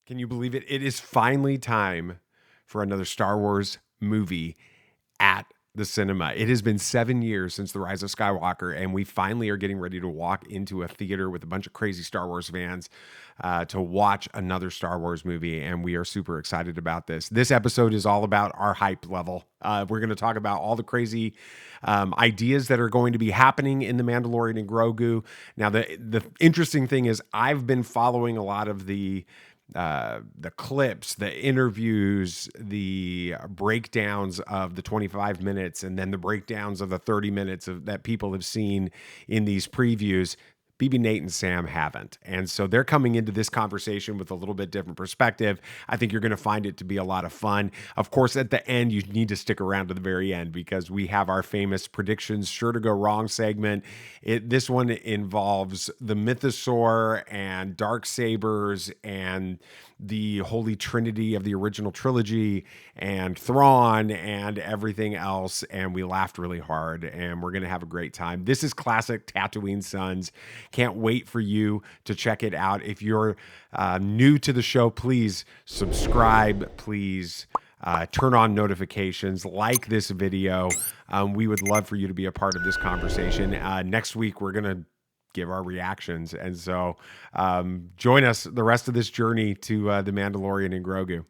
Can you believe it? It is finally time for another Star Wars movie at the cinema. It has been 7 years since The Rise of Skywalker, and we finally are getting ready to walk into a theater with a bunch of crazy Star Wars fans to watch another Star Wars movie, and we are super excited about this. This episode is all about our hype level. We're going to talk about all the crazy ideas that are going to be happening in The Mandalorian and Grogu. Now, the interesting thing is I've been following a lot of the clips, the interviews, the breakdowns of the 25 minutes, and then the breakdowns of the 30 minutes that people have seen in these previews. BB, Nate, and Sam haven't. And so they're coming into this conversation with a little bit different perspective. I think you're going to find it to be a lot of fun. Of course, at the end, you need to stick around to the very end because we have our famous predictions sure to go wrong segment. This one involves the Mythosaur and Darksabers and the Holy Trinity of the original trilogy and Thrawn and everything else. And we laughed really hard and we're going to have a great time. This is classic Tatooine Sons. Can't wait for you to check it out. If you're new to the show, please subscribe. Please turn on notifications. Like this video. We would love for you to be a part of this conversation. Next week, we're going to give our reactions. And so join us the rest of this journey to The Mandalorian and Grogu.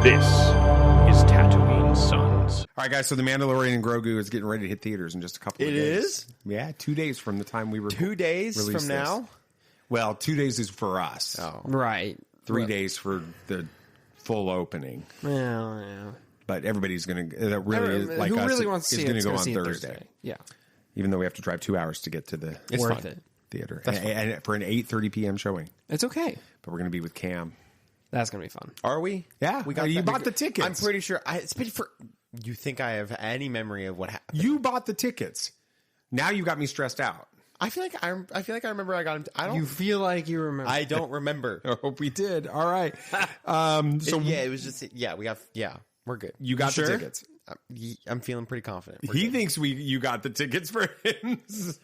This is Tatooine Sons. All right, guys. So The Mandalorian and Grogu is getting ready to hit theaters in just a couple of days. It is? Yeah, 2 days from the time we were 2 days from this. now? Well, 2 days is for us. Oh. Right. 3 days for the full opening. Well, yeah. But everybody's going to, like who us, really wants to is see going it, to go on see it Thursday. Yeah. Even though we have to drive 2 hours to get to the It's Worth fun. it. theater. And for an 8:30 p.m. showing. It's okay. But we're going to be with Cam. That's going to be fun. Are we? Yeah. We got you that. bought the tickets. I'm pretty sure. It's been for. You think I have any memory of what happened? You bought the tickets. Now you got me stressed out. I feel like I remember I got him. I don't. You feel like you remember. I don't remember. I hope we did. All right. So it was just. Yeah, we got. Yeah, we're good. you got sure? the tickets. I'm feeling pretty confident. We're He good. thinks you got the tickets for him. So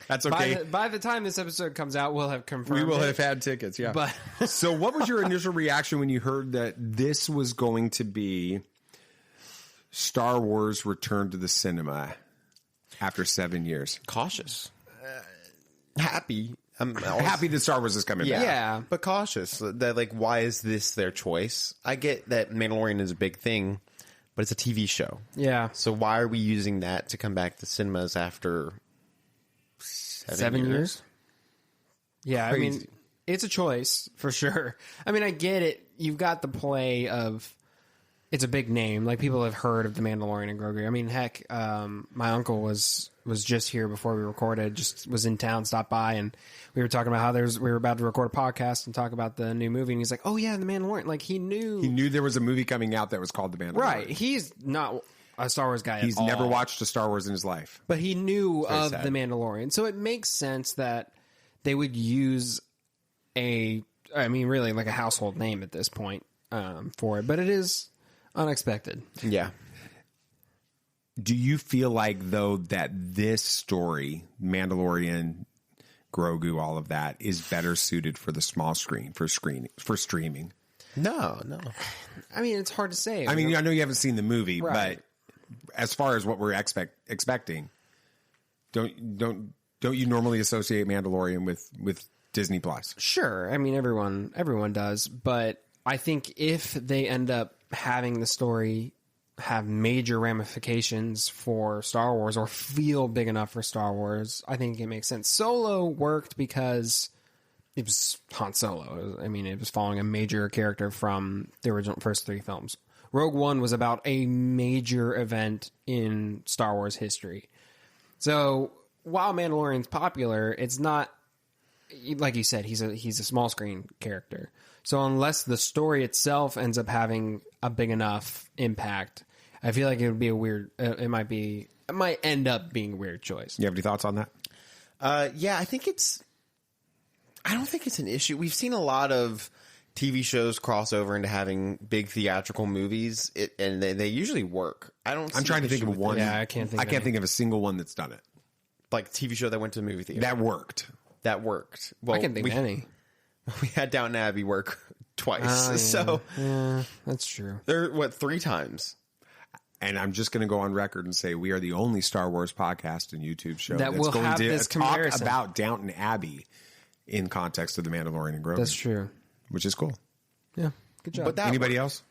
that's okay. By the time this episode comes out, we'll have confirmed. We will it. have had tickets, yeah. But So what was your initial reaction when you heard that this was going to be Star Wars Return to the Cinema after 7 years? Cautious. Happy. I'm Happy that Star Wars is coming back. Yeah. but cautious. That like, why is this their choice? I get that Mandalorian is a big thing, but it's a TV show. yeah, So why are we using that to come back to cinemas after 7 years. Yeah, Crazy. I mean, it's a choice for sure. I mean, I get it. You've got the play of it's a big name. Like people have heard of the Mandalorian and Grogu. I mean, heck, my uncle was just here before we recorded. Just was in town, stopped by, and we were talking about how we were about to record a podcast and talk about the new movie. And he's like, "Oh yeah, the Mandalorian." Like he knew there was a movie coming out that was called The Mandalorian. right. He's not a Star Wars guy. He's at never all. watched a Star Wars in his life. But he knew of sad. the Mandalorian. So it makes sense that they would use really like a household name at this point for it. But it is unexpected. Yeah. Do you feel like, though, that this story, Mandalorian, Grogu, all of that, is better suited for the small screen, for streaming? No. I mean, it's hard to say. I mean, I know you haven't seen the movie, Right. but as far as what we're expecting, don't you normally associate Mandalorian with Disney Plus? Sure. I mean, everyone does. But I think if they end up having the story have major ramifications for Star Wars or feel big enough for Star Wars, I think it makes sense. Solo worked because it was Han Solo. I mean, it was following a major character from the original first three films. Rogue One was about a major event in Star Wars history. So while Mandalorian's popular, it's not, like you said, he's a small screen character. So unless the story itself ends up having a big enough impact, I feel like it would be a weird. It might end up being a weird choice. You have any thoughts on that? Yeah, I don't think it's an issue. We've seen a lot of TV shows cross over into having big theatrical movies, and they usually work. I'm trying to think of one. Yeah, I can't think of of a single one that's done it. like TV show that went to the movie theater. That worked. that worked. Well, I can think of any. We had Downton Abbey work twice. Yeah. So Yeah, that's true. there, 3 times? And I'm just going to go on record and say we are the only Star Wars podcast and YouTube show That that's will going have to this talk comparison. about Downton Abbey in context of the Mandalorian and Grogu. That's true. Which is cool. Yeah, good job. But that Anybody else?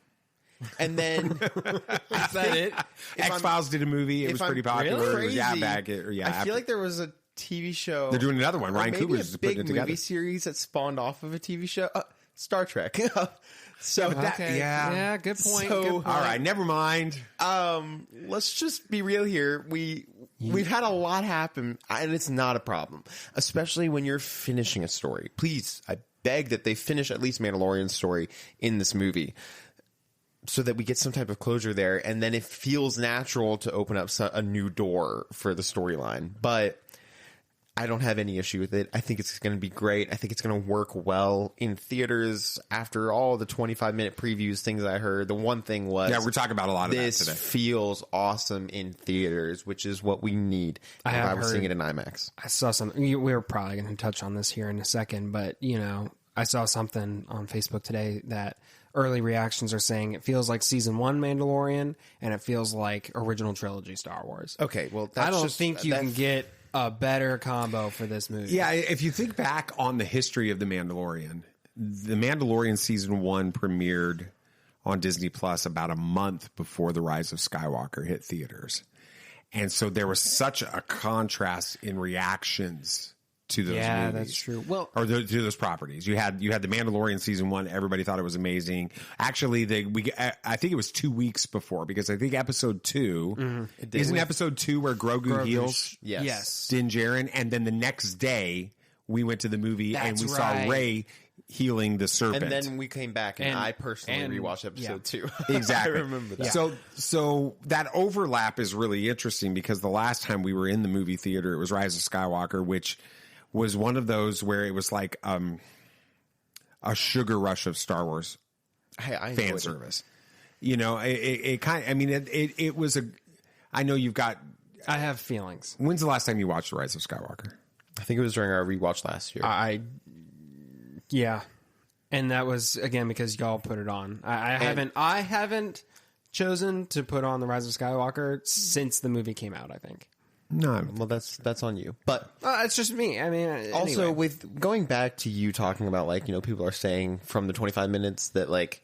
And then is that it? X Files did a movie. It was pretty popular. Crazy, Yeah, back. Yeah, I after. feel like there was a TV show. They're doing another one. or Ryan maybe Coogler's a just putting big it together. movie series that spawned off of a TV show. Star Trek. So Okay. yeah. Good point. So- good point. All right, never mind. let's just be real here. We've had a lot happen, and it's not a problem, especially when you're finishing a story. Please, I beg that they finish at least Mandalorian's story in this movie, so that we get some type of closure there, and then it feels natural to open up a new door for the storyline. But I don't have any issue with it. I think it's going to be great. I think it's going to work well in theaters. After all the 25-minute previews, things I heard, the one thing was, Yeah, we're talking about a lot of that this today. feels awesome in theaters, which is what we need. I if have I was heard- seeing it in IMAX. I saw something. We were probably going to touch on this here in a second, but I saw something on Facebook today that early reactions are saying it feels like season 1 Mandalorian and it feels like original trilogy Star Wars. Okay, well, I don't think you can get a better combo for this movie. Yeah, if you think back on the history of The Mandalorian season 1 premiered on Disney Plus about a month before The Rise of Skywalker hit theaters. And so there was such a contrast in reactions to those Yeah, movies. that's true. Well, Or to those properties. You had The Mandalorian season 1, everybody thought it was amazing. Actually, I think it was 2 weeks before, because I think episode 2 isn't episode 2 where Grogu heals Yes. Din Djarin, and then the next day we went to the movie and That's we right. saw Rey healing the serpent. And then we came back, and I personally rewatched episode 2. Exactly. I remember that. So that overlap is really interesting, because the last time we were in the movie theater, it was Rise of Skywalker, which was one of those where it was like a sugar rush of Star Wars I fan enjoyed it. service. It kind of, I mean, it was I know you've got, I have feelings. when's the last time you watched The Rise of Skywalker? I think it was during our rewatch last year. Yeah. And that was, again, because y'all put it on. I haven't chosen to put on The Rise of Skywalker since the movie came out, I think. No. Well, that's on you. But It's just me. I mean, also, anyway. with going back to you talking about, like, people are saying from the 25 minutes that, like,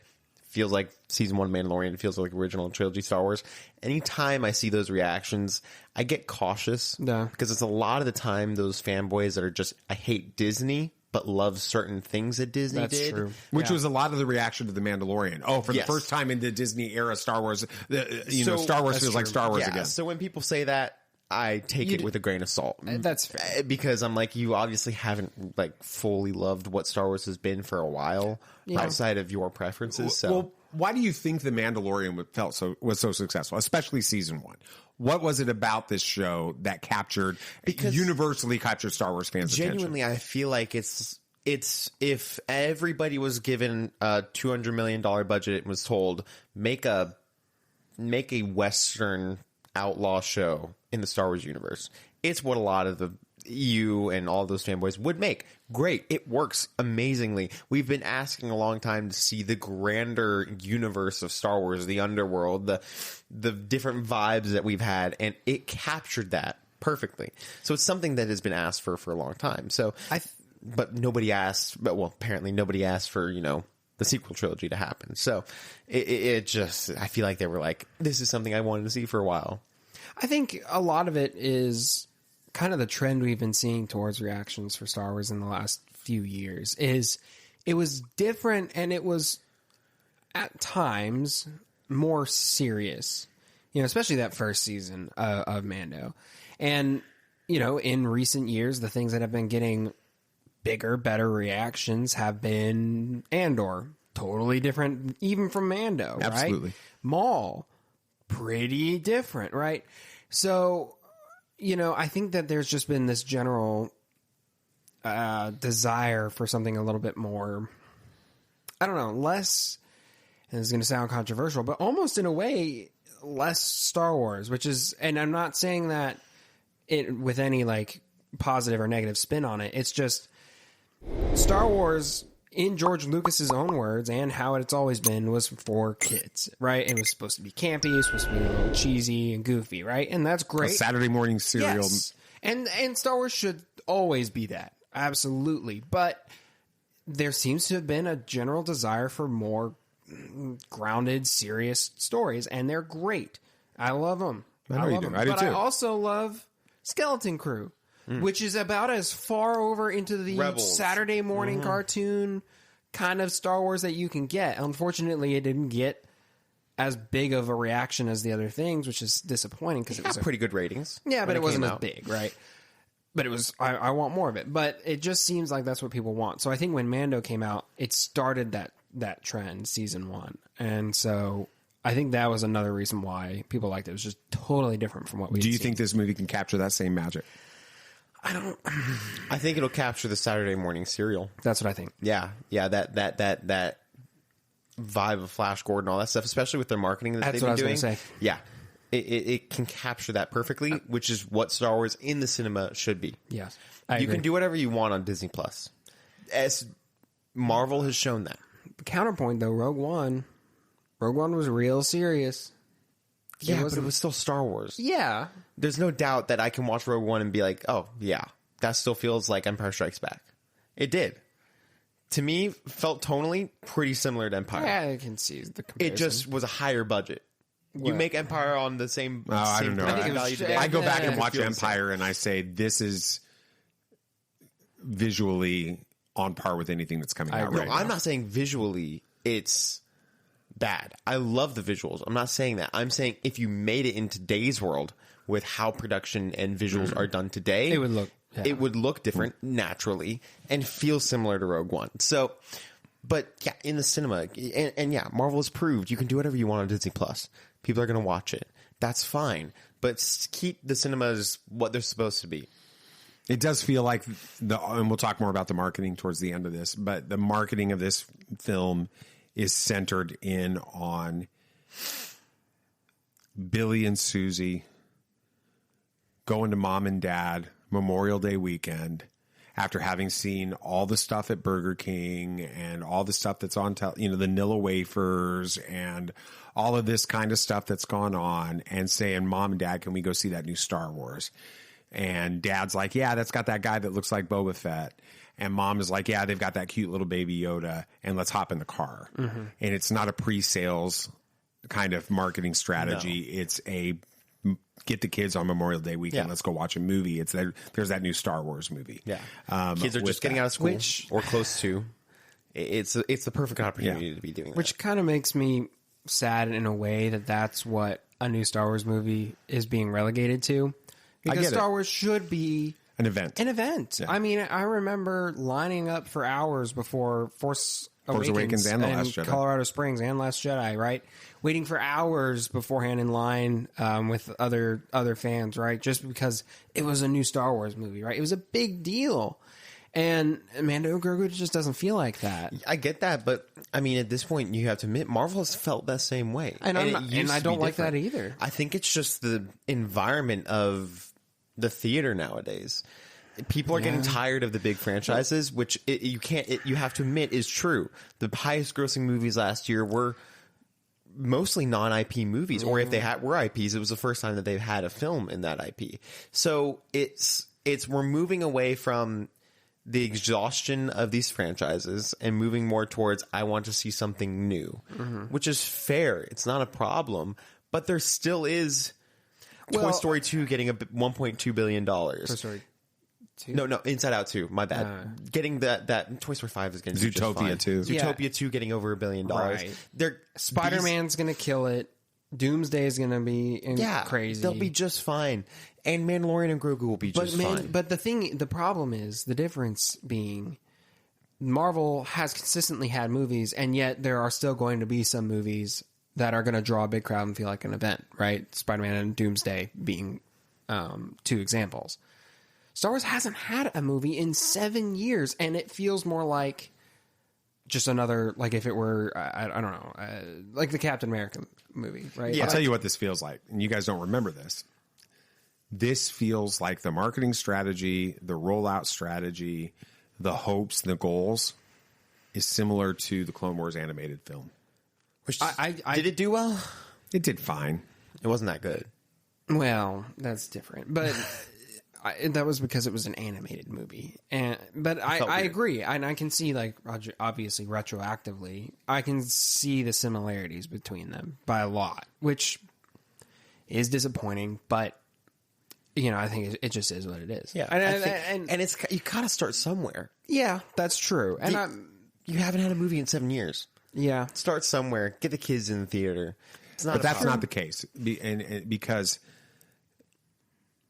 feels like season 1 Mandalorian, feels like original trilogy Star Wars. Anytime I see those reactions, I get cautious. Yeah. Because it's a lot of the time those fanboys that are just, I hate Disney, but love certain things that Disney That's did. true. Which was a lot of the reaction to The Mandalorian. Oh, for Yes. the first time in the Disney era, Star Wars, So- Star Wars that's feels like true. Star Wars Yeah, again. So when people say that, I take it with a grain of salt. That's fair. Because I'm like, you obviously haven't, like, fully loved what Star Wars has been for a while outside of your preferences. So Well, why do you think The Mandalorian was so successful, especially season 1? What was it about this show that universally captured Star Wars fans' genuinely, I feel like it's if everybody was given a $200 million budget and was told make a Western outlaw show in the Star Wars universe, it's what a lot of the EU and all those fanboys would make. Great. It works amazingly. We've been asking a long time to see the grander universe of Star Wars, the underworld, the different vibes that we've had, and it captured that perfectly. So it's something that has been asked for a long time. So but nobody asked, apparently nobody asked for, the sequel trilogy to happen. So it just, I feel like they were like, this is something I wanted to see for a while. I think a lot of it is kind of the trend we've been seeing towards reactions for Star Wars in the last few years. Is it was different, and it was at times more serious, especially that first season of Mando. And, in recent years, the things that have been getting bigger, better reactions have been Andor, totally different even from Mando, Absolutely. right? Maul, pretty different, right? So, I think that there's just been this general desire for something a little bit more, I don't know, less, and it's going to sound controversial, but almost in a way, less Star Wars, which is, and I'm not saying that it with any, like, positive or negative spin on it. It's just Star Wars, in George Lucas's own words, and how it's always been, was for kids, right? It was supposed to be campy, it was supposed to be a little cheesy and goofy, right? And that's A great. Saturday morning cereal. Yes. And Star Wars should always be that. Absolutely. But there seems to have been a general desire for more grounded, serious stories, and they're great. I love them. I know you love do. them. I do but too. I also love Skeleton Crew, which is about as far over into the Rebels. Saturday morning cartoon kind of Star Wars that you can get. Unfortunately, it didn't get as big of a reaction as the other things, which is disappointing because it was pretty good ratings. yeah, but when it wasn't came as out. big, right? But it was. I want more of it. But it just seems like that's what people want. So I think when Mando came out, it started that trend, season 1, and so I think that was another reason why people liked it. It was just totally different from what we. Do you think this movie can capture that same magic? I don't. I think it'll capture the Saturday morning serial. That's what I think. Yeah, that vibe of Flash Gordon, all that stuff, especially with their marketing that That's they've what I been was doing. gonna say. Yeah, it can capture that perfectly, which is what Star Wars in the cinema should be. Yes, You can do whatever you want on Disney Plus, as Marvel has shown that. Counterpoint though, Rogue One was real serious. Yeah, but it was still Star Wars. Yeah, There's no doubt that I can watch Rogue One and be like, oh yeah, that still feels like Empire Strikes Back. It did. To me, felt tonally pretty similar to Empire. I can see the comparison. It just was a higher budget. You make Empire on the same. I same don't know. production I think it was value just- today. I go back and It watch feels the same. Empire and I say this is visually on par with anything that's coming out agree. right No, now. I'm not saying visually it's bad. I love the visuals. I'm not saying that. I'm saying if you made it in today's world with how production and visuals are done today, It would look- yeah. it would look different naturally and feel similar to Rogue One. So, but yeah, in the cinema, and yeah, Marvel has proved you can do whatever you want on Disney Plus. People are going to watch it. That's fine. But keep the cinemas what they're supposed to be. It does feel like and we'll talk more about the marketing towards the end of this, but the marketing of this film is centered in on Billy and Susie going to mom and dad Memorial Day weekend after having seen all the stuff at Burger King and all the stuff that's on, the Nilla wafers and all of this kind of stuff that's gone on, and saying, Mom and Dad, can we go see that new Star Wars? And Dad's like, yeah, that's got that guy that looks like Boba Fett. And Mom is like, yeah, they've got that cute little baby Yoda, and let's hop in the car. Mm-hmm. And it's not a pre-sales kind of marketing strategy. No. It's a get the kids on Memorial Day weekend. Yeah. Let's go watch a movie. There's that new Star Wars movie. Yeah, kids are just getting out of school or close to. It's the perfect opportunity to be doing that. Which kind of makes me sad in a way that that's what a new Star Wars movie is being relegated to. Because Star Wars should be an event. Yeah. I mean, I remember lining up for hours before Force Awakens and The Last Jedi. Colorado Springs and Last Jedi, right? Waiting for hours beforehand in line with other fans, right? Just because it was a new Star Wars movie, right? It was a big deal. And Mando and Grogu just doesn't feel like that. I get that, but I mean, at this point, you have to admit, Marvel has felt that same way. And I don't like that either. I think it's just the environment of the theater nowadays. People are getting tired of the big franchises, which you have to admit is true. The highest grossing movies last year were mostly non-IP movies, or if they were IPs, it was the first time that they've had a film in that IP. So we're moving away from the exhaustion of these franchises and moving more towards, I want to see something new, which is fair. It's not a problem, but there still is Toy Story 2 getting a $1.2 billion. Toy Story 2? No, Inside Out 2. My bad. Getting that Toy Story 5 is going to do just fine. Zootopia 2. Zootopia 2 getting over $1 billion. Right. They're Spider-Man's going to kill it. Doomsday is going to be crazy. They'll be just fine. And Mandalorian and Grogu will be just fine. But the problem is, the difference being, Marvel has consistently had movies, and yet there are still going to be some movies that are going to draw a big crowd and feel like an event, right? Spider-Man and Doomsday being two examples. Star Wars hasn't had a movie in 7 years, and it feels more like just another, like if it were, I don't know, like the Captain America movie, right? I'll tell you what this feels like, and you guys don't remember this. This feels like the marketing strategy, the rollout strategy, the hopes, the goals is similar to the Clone Wars animated film. Which did it do well? It did fine. It wasn't that good. Well, that's different, but that was because it was an animated movie. But I agree, and I can see, like, obviously retroactively, I can see the similarities between them by a lot, which is disappointing. But I think it just is what it is. Yeah, and it's you gotta start somewhere. Yeah, that's true. And you haven't had a movie in 7 years. Yeah, Start somewhere. Get the kids in the theater. But that's not the case, and because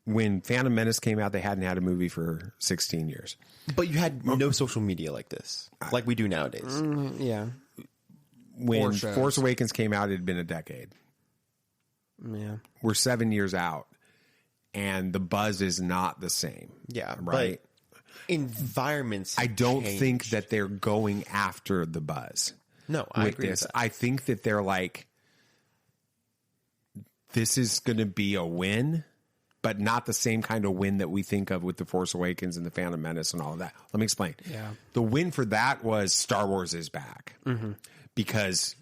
when Phantom Menace came out, they hadn't had a movie for 16 years. But you had no social media like this, like we do nowadays. yeah. When Force Awakens came out, it had been a decade. Yeah, We're 7 years out, and the buzz is not the same. Yeah, right. But environments. I don't changed. think that they're going after the buzz. No, I with agree this. with that. I think that they're like, this is going to be a win, but not the same kind of win that we think of with the Force Awakens and the Phantom Menace and all of that. Let me explain. Yeah. The win for that was Star Wars is back, because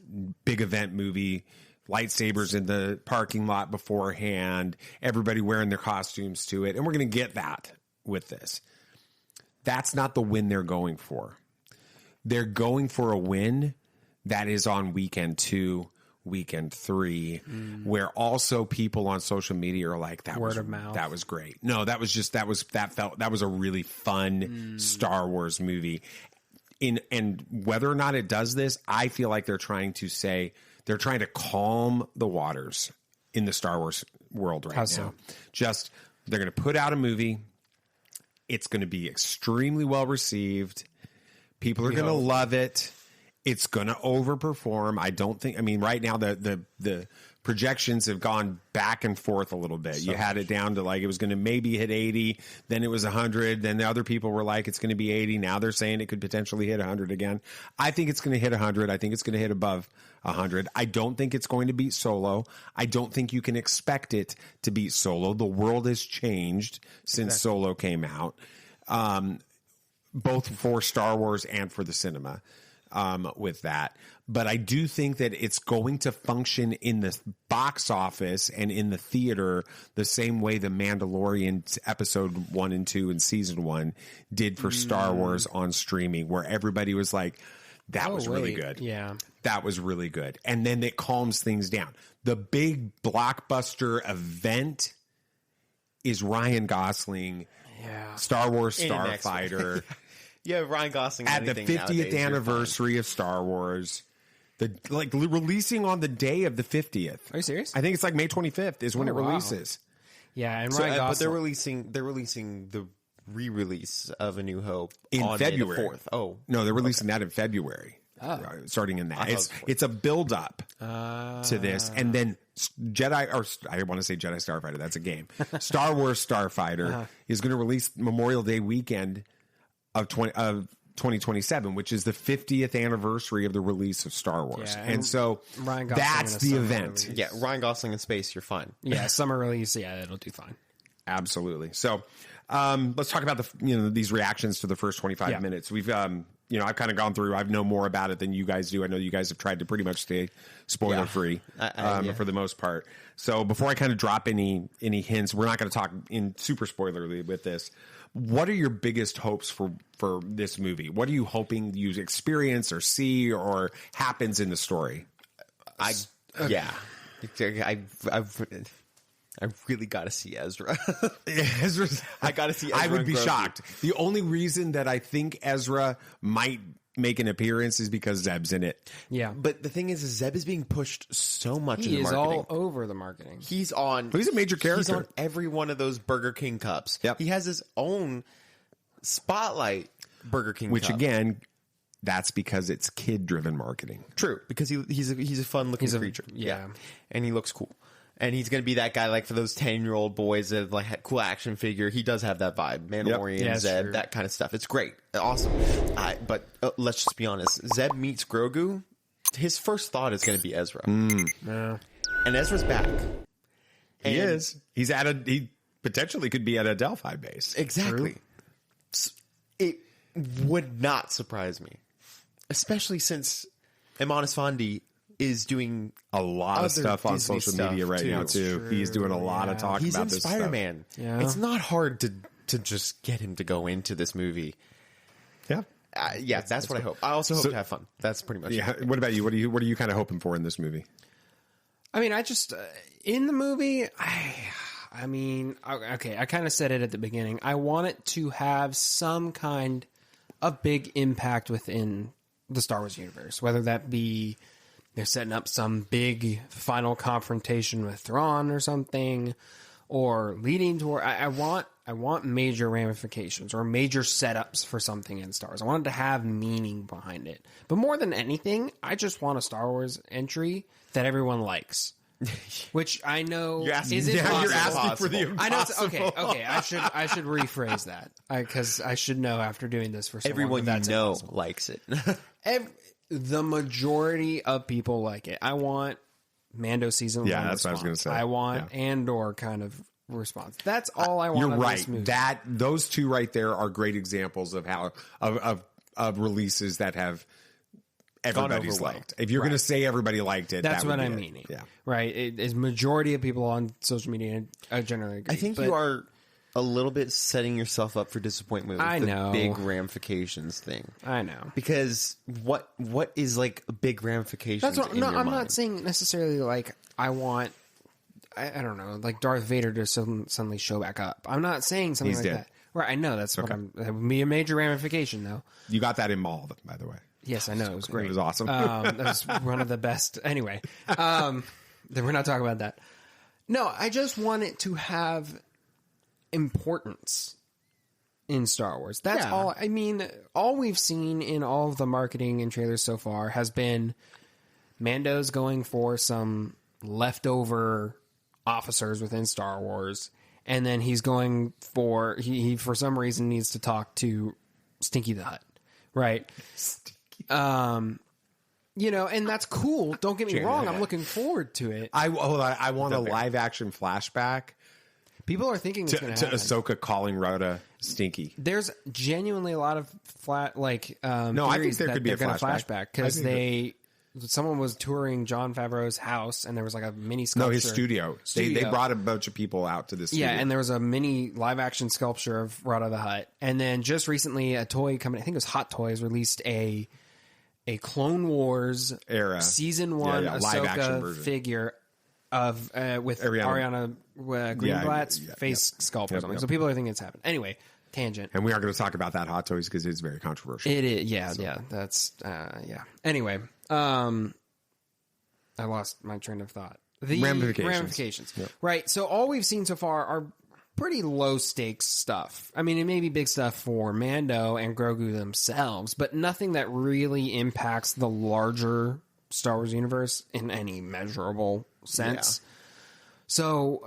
big event movie, lightsabers in the parking lot beforehand, everybody wearing their costumes to it, and we're going to get that with this. That's not the win they're going for. They're going for a win that is on weekend 2, weekend 3, where also people on social media are like, that Word was of mouth. That was great. No, that was a really fun Star Wars movie. And whether or not it does this, I feel like they're trying to calm the waters in the Star Wars world right now. so? Just, they're going to put out a movie. It's going to be extremely well received. People are going to love it. It's going to overperform. Right now the projections have gone back and forth a little bit. You had it down to like it was going to maybe hit 80, then it was 100, then the other people were like it's going to be 80. Now they're saying it could potentially hit 100 again. I think it's going to hit 100. I think it's going to hit above 100. I don't think it's going to beat Solo. I don't think you can expect it to beat Solo. The world has changed since Solo came out, both for Star Wars and for the cinema. With that, but I do think that it's going to function in the box office and in the theater the same way the Mandalorian episode 1 and 2 and season 1 did for Star Wars on streaming, where everybody was like, that was really good. Yeah. That was really good. And then it calms things down. The big blockbuster event is Ryan Gosling, Star Wars Starfighter. Yeah, Ryan Gosling at the 50th anniversary of Star Wars, releasing on the day of the 50th. Are you serious? I think it's like May 25th is when it releases. Yeah, and So, Ryan Gosling. but they're releasing the re-release of A New Hope In on February. May the 4th. Oh, No, they're releasing that in February. Starting in that. It's a build up to this. And then I want to say Jedi Starfighter, that's a game. Star Wars Starfighter is going to release Memorial Day weekend of 2027, which is the 50th anniversary of the release of Star Wars. Yeah, and so Ryan Gosling that's in a the summer event. release. yeah, Ryan Gosling in space. You're fine. Yeah, summer release. Yeah, it'll do fine. Absolutely. So let's talk about these reactions to the first 25 minutes. We've I've kind of gone through. I know more about it than you guys do. I know you guys have tried to pretty much stay spoiler free for the most part. So before I kind of drop any hints, we're not going to talk in super spoilerly with this. What are your biggest hopes for this movie? What are you hoping you experience or see or happens in the story? I've really got to see Ezra. I got to see Ezra. I would and be Grogu. shocked. The only reason that I think Ezra might make an appearance is because Zeb's in it. Yeah, But the thing is Zeb is being pushed so much in he the is marketing. all over the marketing. He's on. He's a major character. He's on every one of those Burger King cups. Yep. He has his own spotlight Burger King Which cup. again, that's because it's kid-driven marketing. True, because he's a fun-looking creature. yeah. And he looks cool. And he's going to be that guy, like, for those 10-year-old boys that like had cool action figure. He does have that vibe. Mandalorian, Yeah, Zeb, true. that kind of stuff. It's great. Awesome. But let's just be honest. Zeb meets Grogu. His first thought is going to be Ezra. No. And Ezra's back. He And is. He's potentially could be at a Delphi base. Exactly. It would not surprise me, especially since Emanis Fondi is doing A lot of other stuff on Disney social stuff, media right too. now too. He's doing a lot of talk He's about in this stuff. Spider-Man. Yeah. It's not hard to just get him to go into this movie. Yeah. Yeah, that's what I hope. I also hope So- to have fun. That's pretty much Yeah. it. What about you? What are you kind of hoping for in this movie? I mean, I just in the movie, I mean, okay, I kind of said it at the beginning. I want it to have some kind of big impact within the Star Wars universe, whether that be they're setting up some big final confrontation with Thrawn or something, or leading toward. I want major ramifications or major setups for something in Star Wars. I want it to have meaning behind it. But more than anything, I just want a Star Wars entry that everyone likes. Which I know is impossible. You're asking for the I know. impossible. Okay. I should rephrase that because I should know after doing this for so Everyone long. that that's impossible. likes it. The majority of people like it. I want Mando season 1 that's what I was response. gonna say. I want Andor kind of response. That's all I want. You're out of right. this movie. Those two right there are great examples of how of releases that have everybody's over well. liked. If you're going to say everybody liked it, That's that would what be I'm it. meaning. Yeah. Right. It is majority of people on social media generally agree. I think but you are a little bit setting yourself up for disappointment with I the know. big ramifications thing. I know. Because what is like a big ramifications That's what. in No, your I'm mind? not saying necessarily like I want. I don't know, like Darth Vader to suddenly show back up. I'm not saying something He's like dead. that. Right. I know that's what I'm. That would be a major ramification, though. You got that in Maul, by the way. Yes, I know. It was great. It was awesome. That was one of the best. Anyway, then we're not talking about that. No, I just want it to have importance in Star Wars. That's Yeah. all. I mean, all we've seen in all of the marketing and trailers so far has been Mando's going for some leftover officers within Star Wars, and then he's going for he for some reason needs to talk to Stinky the Hutt, right? You know, and that's cool. Don't get me wrong. I'm looking forward to it. I want a live action flashback People are thinking it's to going to happen. Ahsoka calling Rhoda Stinky. There's genuinely a lot of I think theories there that could be a they're gonna flashback. because I think someone was touring John Favreau's house and there was like a mini No, sculpture. his studio. They brought a bunch of people out to the studio. Yeah, and there was a mini live action sculpture of Rhoda the Hutt. And then just recently a toy company, I think it was Hot Toys, released a Clone Wars Era. season 1 Yeah, live action Ahsoka version. figure of with Ariana Greenblatt's yeah, face sculpt or Yep, something. yep. So people are thinking it's happened. Anyway, tangent. And we are going to talk about that Hot Toys because it's very controversial. It is, yeah. That's yeah. Anyway, I lost my train of thought. The Ramifications. Yep. Right. So all we've seen so far are pretty low stakes stuff. I mean, it may be big stuff for Mando and Grogu themselves, but nothing that really impacts the larger Star Wars universe in any measurable sense. So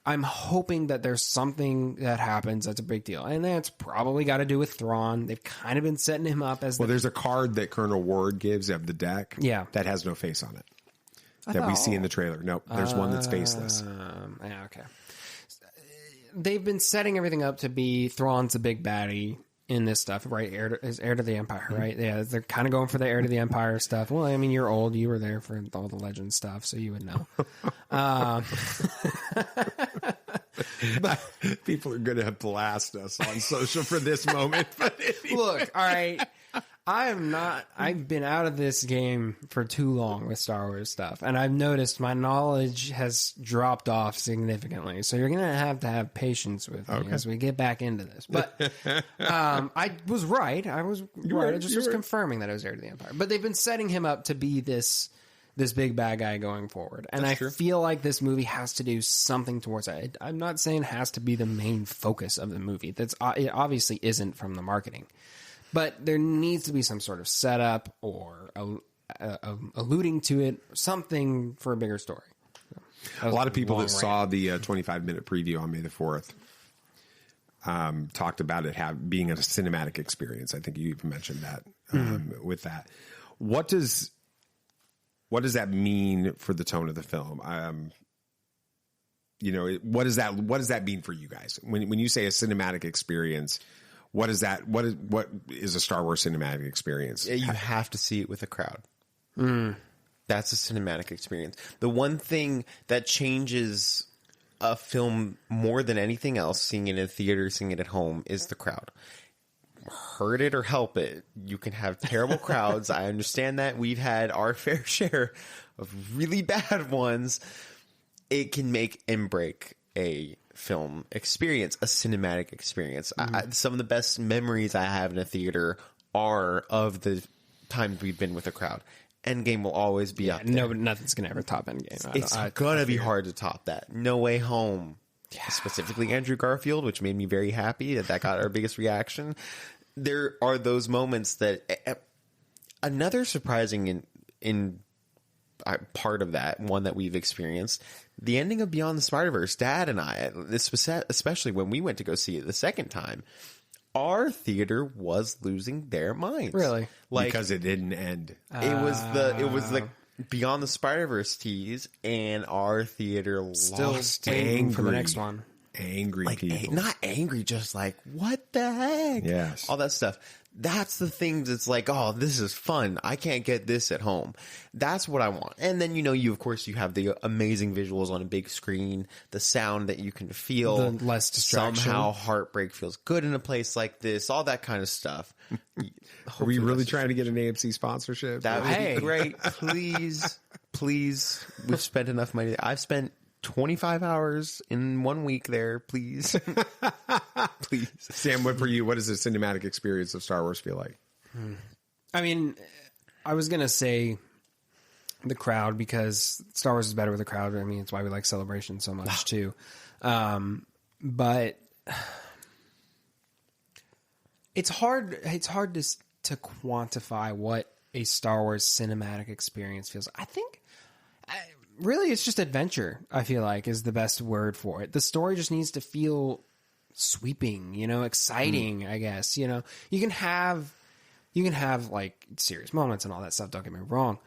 I'm hoping that there's something that happens that's a big deal. And that's probably got to do with Thrawn. They've kind of been setting him up as Well, there's a card that Colonel Ward gives of the deck that has no face on it that we see in the trailer. Nope, there's one that's faceless. yeah, okay. They've been setting everything up to be Thrawn's a big baddie in this stuff, right? Heir to the Empire, right? Yeah, they're kind of going for the heir to the Empire stuff. Well, I mean, you're old. You were there for all the legend stuff, so you would know. People are going to blast us on social for this moment. But anyway. Look, all right. I've been out of this game for too long with Star Wars stuff, and I've noticed my knowledge has dropped off significantly. So you're going to have patience with me as we get back into this. But I was right. I was right. I just was confirming that I was heir to the Empire. But they've been setting him up to be this big bad guy going forward. And I feel like this movie has to do something towards that. I'm not saying it has to be the main focus of the movie. It obviously isn't from the marketing. But there needs to be some sort of setup or alluding to it, something for a bigger story. A lot of people that saw the 25-minute preview on May the 4th talked about it being a cinematic experience. I think you even mentioned that with that. What does that mean for the tone of the film? what does that mean for you guys? When you say a cinematic experience, what is that? What is a Star Wars cinematic experience? You have to see it with a crowd. That's a cinematic experience. The one thing that changes a film more than anything else, seeing it in a theater, seeing it at home, is the crowd. Hurt it or help it, you can have terrible crowds. I understand that. We've had our fair share of really bad ones. It can make and break a film experience, a cinematic experience. Some of the best memories I have in a theater are of the times we've been with a crowd. Endgame will always be up there. No, nothing's gonna ever top Endgame. It's gonna be hard to top that. No Way Home, specifically Andrew Garfield, which made me very happy that got our biggest reaction. There are those moments that another surprising in part of that one that we've experienced, the ending of Beyond the Spider-Verse. Dad and I, especially when we went to go see it the second time, our theater was losing their minds. Really? Because it didn't end. It was the Beyond the Spider-Verse tease, and our theater lost waiting for the next one. Angry people. Not angry, just like, what the heck? Yes. All that stuff. That's the things that's like, oh, this is fun. I can't get this at home. That's what I want. And then, you of course, you have the amazing visuals on a big screen, the sound that you can feel. The less distraction. Somehow heartbreak feels good in a place like this, all that kind of stuff. Are we really trying to get an AMC sponsorship? That would be great. Please. We've spent enough money. I've spent 25 hours in 1 week there, please. Please. Sam, what for you? What does the cinematic experience of Star Wars feel like? I mean, I was going to say the crowd, because Star Wars is better with a crowd. I mean, it's why we like Celebration so much too. But it's hard to quantify what a Star Wars cinematic experience feels like. I think really it's just adventure, I feel like, is the best word for it. The story just needs to feel sweeping, exciting, I guess. You can have like serious moments and all that stuff, don't get me wrong.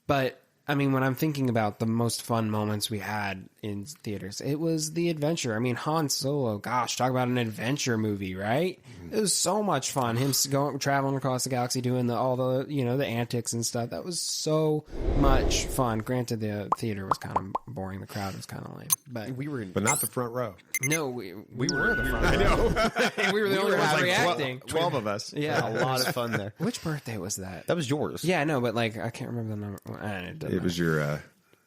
But I mean, when I'm thinking about the most fun moments we had in theaters, it was the adventure. I mean, Han Solo, gosh, talk about an adventure movie, right? It was so much fun. Him traveling across the galaxy, doing all the the antics and stuff. That was so much fun. Granted, the theater was kind of boring. The crowd was kind of lame, but not the front row. No, we were the front row. I know. We were the only ones reacting. 12 of us. Yeah, a lot of fun there. Which birthday was that? That was yours. Yeah, I know, but I can't remember the number. It was your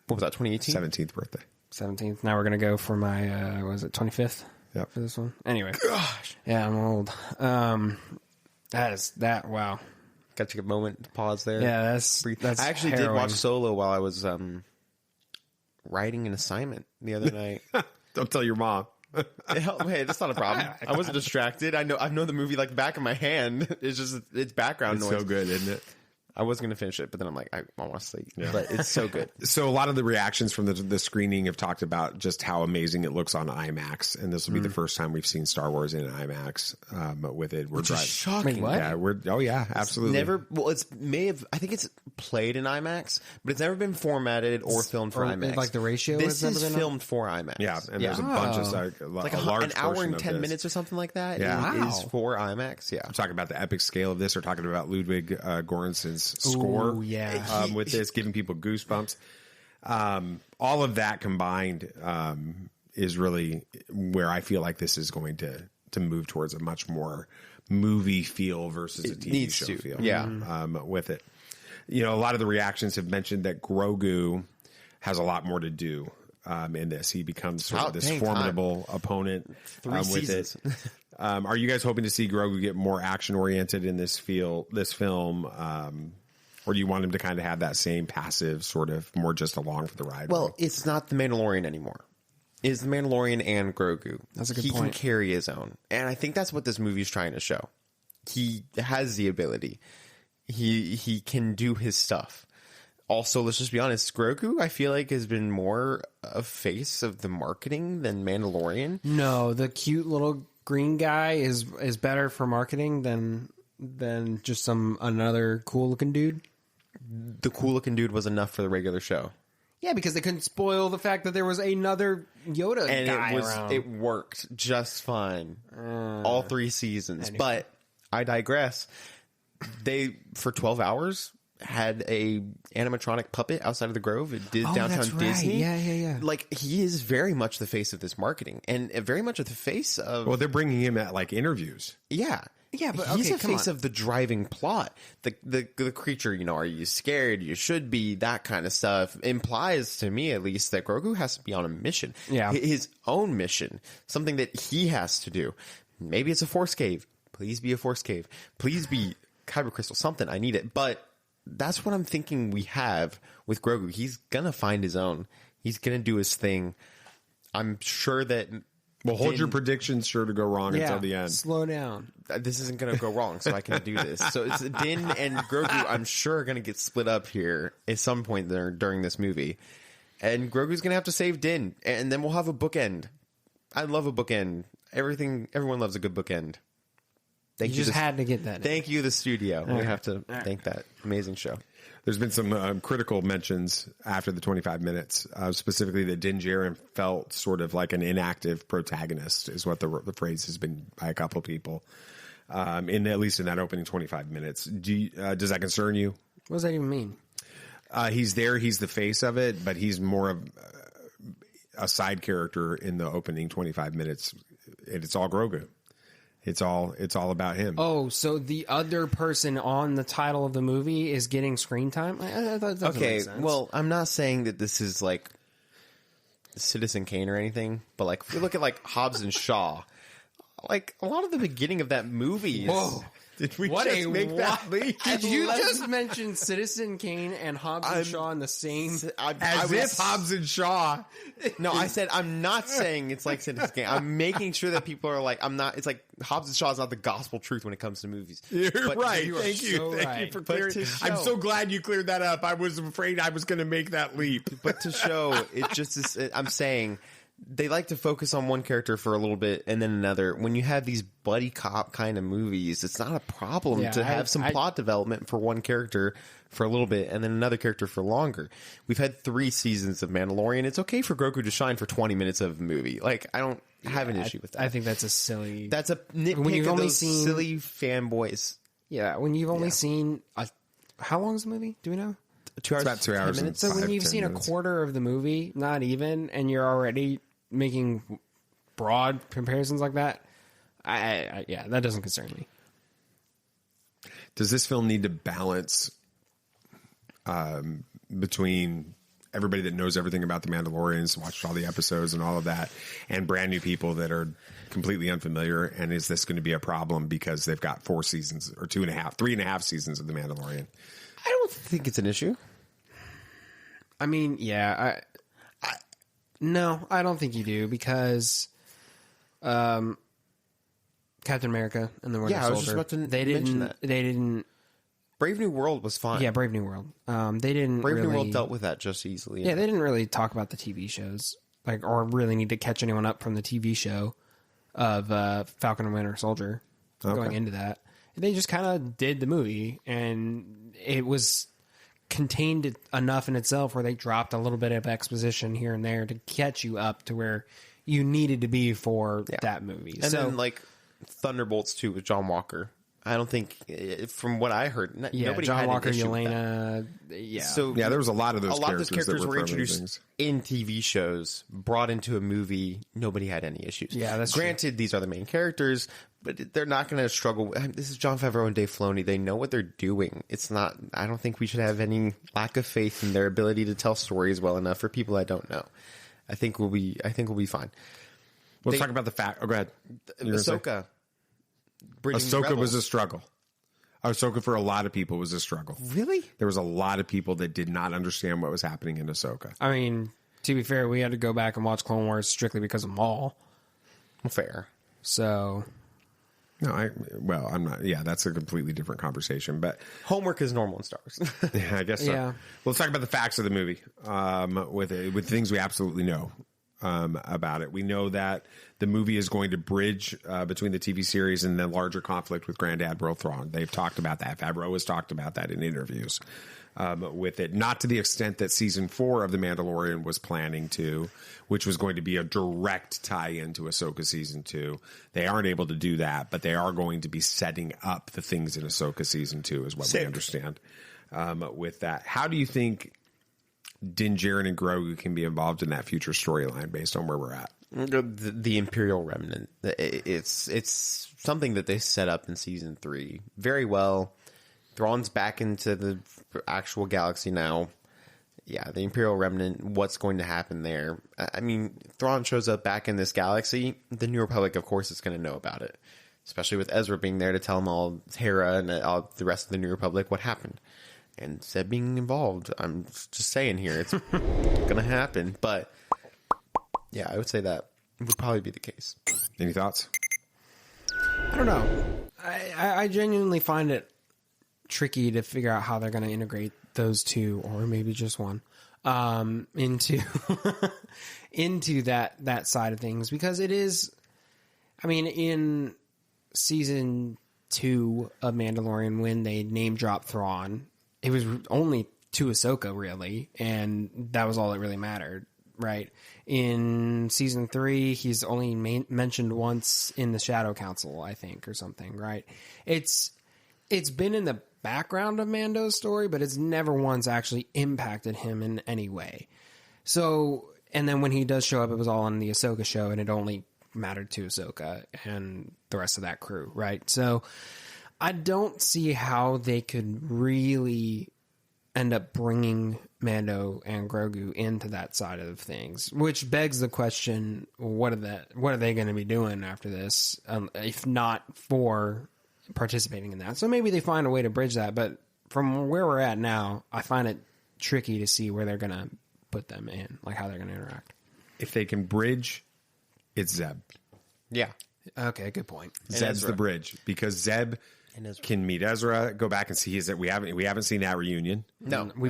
what was that, 2018? 17th birthday. 17th. Now we're gonna go for my was it 25th? Yep. For this one. Anyway. Gosh. Yeah, I'm old. Wow. Got to take a moment to pause there. Yeah, that's I actually did watch Solo while I was writing an assignment the other night. Don't tell your mom. Hey, that's not a problem. I wasn't distracted. I know the movie like the back of my hand. It's background noise. So good, isn't it? I was going to finish it, but then I'm like, I want to sleep. Yeah. But it's so good. So a lot of the reactions from the screening have talked about just how amazing it looks on IMAX, and this will be the first time we've seen Star Wars in IMAX with it. Which is shocking. Wait, what? Yeah, absolutely. I think it's played in IMAX, but it's never been formatted or filmed for IMAX. Like the ratio This has is never been filmed for IMAX. Yeah, and there's a bunch of like a large an hour portion and 10 of this. minutes or something like that. Yeah. Is for IMAX. Yeah. I'm talking about the epic scale of this. We're talking about Ludwig Göransson's score. Ooh, yeah. With this, giving people goosebumps. All of that combined is really where I feel like this is going to move towards a much more movie feel versus a TV show feel. Yeah. With it. A lot of the reactions have mentioned that Grogu has a lot more to do in this. He becomes sort of this formidable opponent 3 with seasons. it. Are you guys hoping to see Grogu get more action oriented in this film? Or do you want him to kind of have that same passive sort of more just along for the ride? Well, it's not the Mandalorian anymore. It's the Mandalorian and Grogu. That's a good point. He can carry his own. And I think that's what this movie is trying to show. He has the ability. He can do his stuff. Also, let's just be honest, Grogu, I feel like, has been more a face of the marketing than Mandalorian. No, the cute little green guy is better for marketing than just another cool looking dude. The cool looking dude was enough for the regular show. Yeah, because they couldn't spoil the fact that there was another Yoda And guy around. it worked just fine. All 3 seasons. anyway. But I digress. They, for 12 hours, had a animatronic puppet outside of the Grove. It did downtown that's right. Disney. Yeah. Like, he is very much the face of this marketing, and very much at the face of. Well, they're bringing him at like interviews. Yeah. Yeah, but he's okay, the come face on. of the driving plot. The creature, are you scared? You should be, that kind of stuff implies to me, at least, that Grogu has to be on a mission. Yeah. His own mission, something that he has to do. Maybe it's a Force cave. Please be a Force cave. Please be Kyber crystal. Something. I need it. But that's what I'm thinking we have with Grogu. He's gonna find his own. He's gonna do his thing. I'm sure that. Well, hold your predictions sure to go wrong until the end. Slow down. This isn't going to go wrong, so I can do this. So it's Din and Grogu, I'm sure, are going to get split up here at some point there during this movie. And Grogu's going to have to save Din, and then we'll have a bookend. I love a bookend. Everyone loves a good bookend. Thank You you. just had to get that in. Thank you, the studio. We have to thank that amazing show. There's been some critical mentions after the 25 minutes, specifically that Din Djarin felt sort of like an inactive protagonist, is what the phrase has been by a couple of people, at least in that opening 25 minutes. Does that concern you? What does that even mean? He's there. He's the face of it, but he's more of a side character in the opening 25 minutes. It's all Grogu. It's all about him. Oh, so the other person on the title of the movie is getting screen time? That doesn't make sense. Well, I'm not saying that this is like Citizen Kane or anything, but like if we look at like Hobbs and Shaw, like a lot of the beginning of that movie is. Whoa. Did we What just a make that leap? Did you just mention Citizen Kane and Hobbs and Shaw in the same? As if Hobbs and Shaw. No, I said I'm not saying it's like Citizen Kane. I'm making sure that people are like, I'm not. It's like Hobbs and Shaw is not the gospel truth when it comes to movies. You're But right. you are Thank you. so Thank right. you for But clearing. to I'm show- so glad you cleared that up. I was afraid I was going to make that leap. But to show it just is, I'm saying they like to focus on one character for a little bit and then another. When you have these buddy cop kind of movies, it's not a problem Yeah, to have some plot development for one character for a little bit and then another character for longer. We've had 3 seasons of Mandalorian. It's okay for Grogu to shine for 20 minutes of a movie. Like, I don't have an issue with that. I think that's a silly. That's a nitpick When you've of only those seen- silly fanboys. Yeah, when you've only seen how long is the movie? Do we know? 2 hours, about 2 hours 10 minutes. and So when 5, you've 10 seen minutes. a quarter of the movie, not even, and you're already making broad comparisons like that, yeah, that doesn't concern me. Does this film need to balance between everybody that knows everything about the Mandalorians, watched all the episodes and all of that, and brand new people that are completely unfamiliar? And is this going to be a problem because they've got 4 seasons or 2.5, 3.5 seasons of the Mandalorian? I don't think it's an issue. I mean, yeah, no, I don't think you do because Captain America and the Winter Yeah, I Soldier. was just about to they mention didn't. that. They didn't. Brave New World was fine. Yeah, Brave New World. They didn't. Brave really, New World dealt with that just easily. Yeah, they didn't really talk about the TV shows, like, or really need to catch anyone up from the TV show of Falcon and Winter Soldier going into that. They just kind of did the movie, and it was contained enough in itself where they dropped a little bit of exposition here and there to catch you up to where you needed to be for that movie. And so, then like Thunderbolts 2 with John Walker. I don't think, from what I heard, nobody John had Walker, an issue with that. Yelena, yeah. So Yeah, there was a lot of those a lot of those characters that characters were were firmly introduced things. in TV shows, brought into a movie. Nobody had any issues. Yeah, that's true. granted. These are the main characters, but they're not going to struggle. This is Jon Favreau and Dave Filoni. They know what they're doing. It's not. I don't think we should have any lack of faith in their ability to tell stories well enough for people I don't know. I think we'll be fine. Let's talk about the fact. Oh, go ahead. You were gonna say? Ahsoka. bringing Ahsoka was rebels. a struggle. Ahsoka for a lot of people was a struggle. Really? There was a lot of people that did not understand what was happening in Ahsoka. I mean, to be fair, we had to go back and watch Clone Wars strictly because of Maul. Fair. So, No, I'm not. Yeah, that's a completely different conversation. But Homework is normal in Star Wars. yeah, I guess so. Yeah. Well, let's talk about the facts of the movie with things we absolutely know. about it. We know that the movie is going to bridge between the TV series and the larger conflict with Grand Admiral Thrawn. They've talked about that. Favreau has talked about that in interviews with it. Not to the extent that season 4 of The Mandalorian was planning to, which was going to be a direct tie-in to Ahsoka season 2. They aren't able to do that, but they are going to be setting up the things in Ahsoka season 2 is what we understand with that. How do you think Din Djarin and Grogu can be involved in that future storyline based on where we're at? The Imperial Remnant. It's something that they set up in season 3 very well. Thrawn's back into the actual galaxy now. Yeah, the Imperial Remnant, what's going to happen there? I mean, Thrawn shows up back in this galaxy. The New Republic, of course, is going to know about it. Especially with Ezra being there to tell them all, Hera and all the rest of the New Republic, what happened. And Zeb being involved. I'm just saying here, it's going to happen. But, yeah, I would say that would probably be the case. Any thoughts? I don't know. I genuinely find it tricky to figure out how they're going to integrate those two, or maybe just one, into into that side of things, because it is. I mean, in season 2 of Mandalorian, when they name drop Thrawn, it was only to Ahsoka, really, and that was all that really mattered, right? In season 3, he's only mentioned once in the Shadow Council, I think, or something, right? It's been in the background of Mando's story, but it's never once actually impacted him in any way. So, and then when he does show up, it was all on the Ahsoka show, and it only mattered to Ahsoka and the rest of that crew, right? So I don't see how they could really end up bringing Mando and Grogu into that side of things, which begs the question, what are they going to be doing after this, if not for participating in that? So maybe they find a way to bridge that, but from where we're at now, I find it tricky to see where they're going to put them in, like how they're going to interact. If they can bridge, it's Zeb. Yeah. Okay, good point. Zeb's the bridge, because Zeb can meet Ezra, go back and see his. We haven't seen that reunion. No, We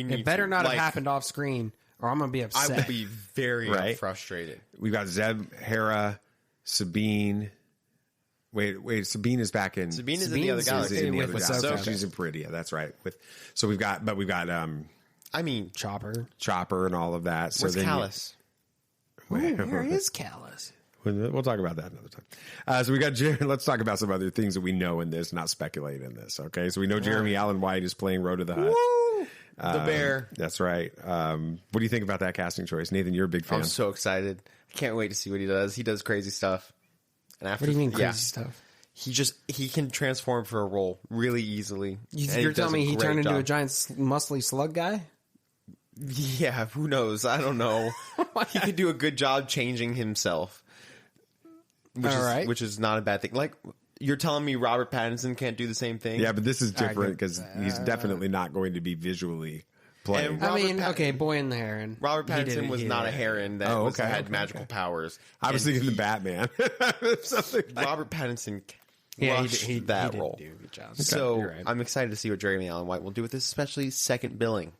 need it better to. not Like, have happened off screen, or I'm going to be upset. I will be very Right? frustrated. We've got Zeb, Hera, Sabine. Wait. Sabine is back in. Sabine is in the other galaxy. Is in the with other galaxy. Ahsoka. She's in Peridia. That's right. We've got I mean, Chopper. and all of that. So where's then Callus? Where is Callus? We'll talk about that another time. So we got Jeremy. Let's talk about some other things that we know in this, not speculate in this. Okay, so we know Jeremy Allen White is playing Road to the Hut. Woo! The bear. That's right. What do you think about that casting choice, Nathan? You're a big fan. I'm so excited. I can't wait to see what he does. He does crazy stuff. And after, What do you mean crazy yeah, stuff? he can transform for a role really easily. And You're telling me he does a turned great into a job. giant muscly slug guy? Yeah, who knows? I don't know. He could do a good job changing himself. Which is not a bad thing. Like, you're telling me Robert Pattinson can't do the same thing? Yeah, but this is different because he's definitely not going to be visually playing. And I Robert mean, Pat- okay, boy in the heron. Robert He did Pattinson it, was he not did a it. heron that Oh, okay, had okay, magical powers. I was And thinking the Batman. Something like Robert Pattinson Yeah, crushed he that didn't role. do a good job. So You're right. I'm excited to see what Jeremy Allen White will do with this, especially second billing.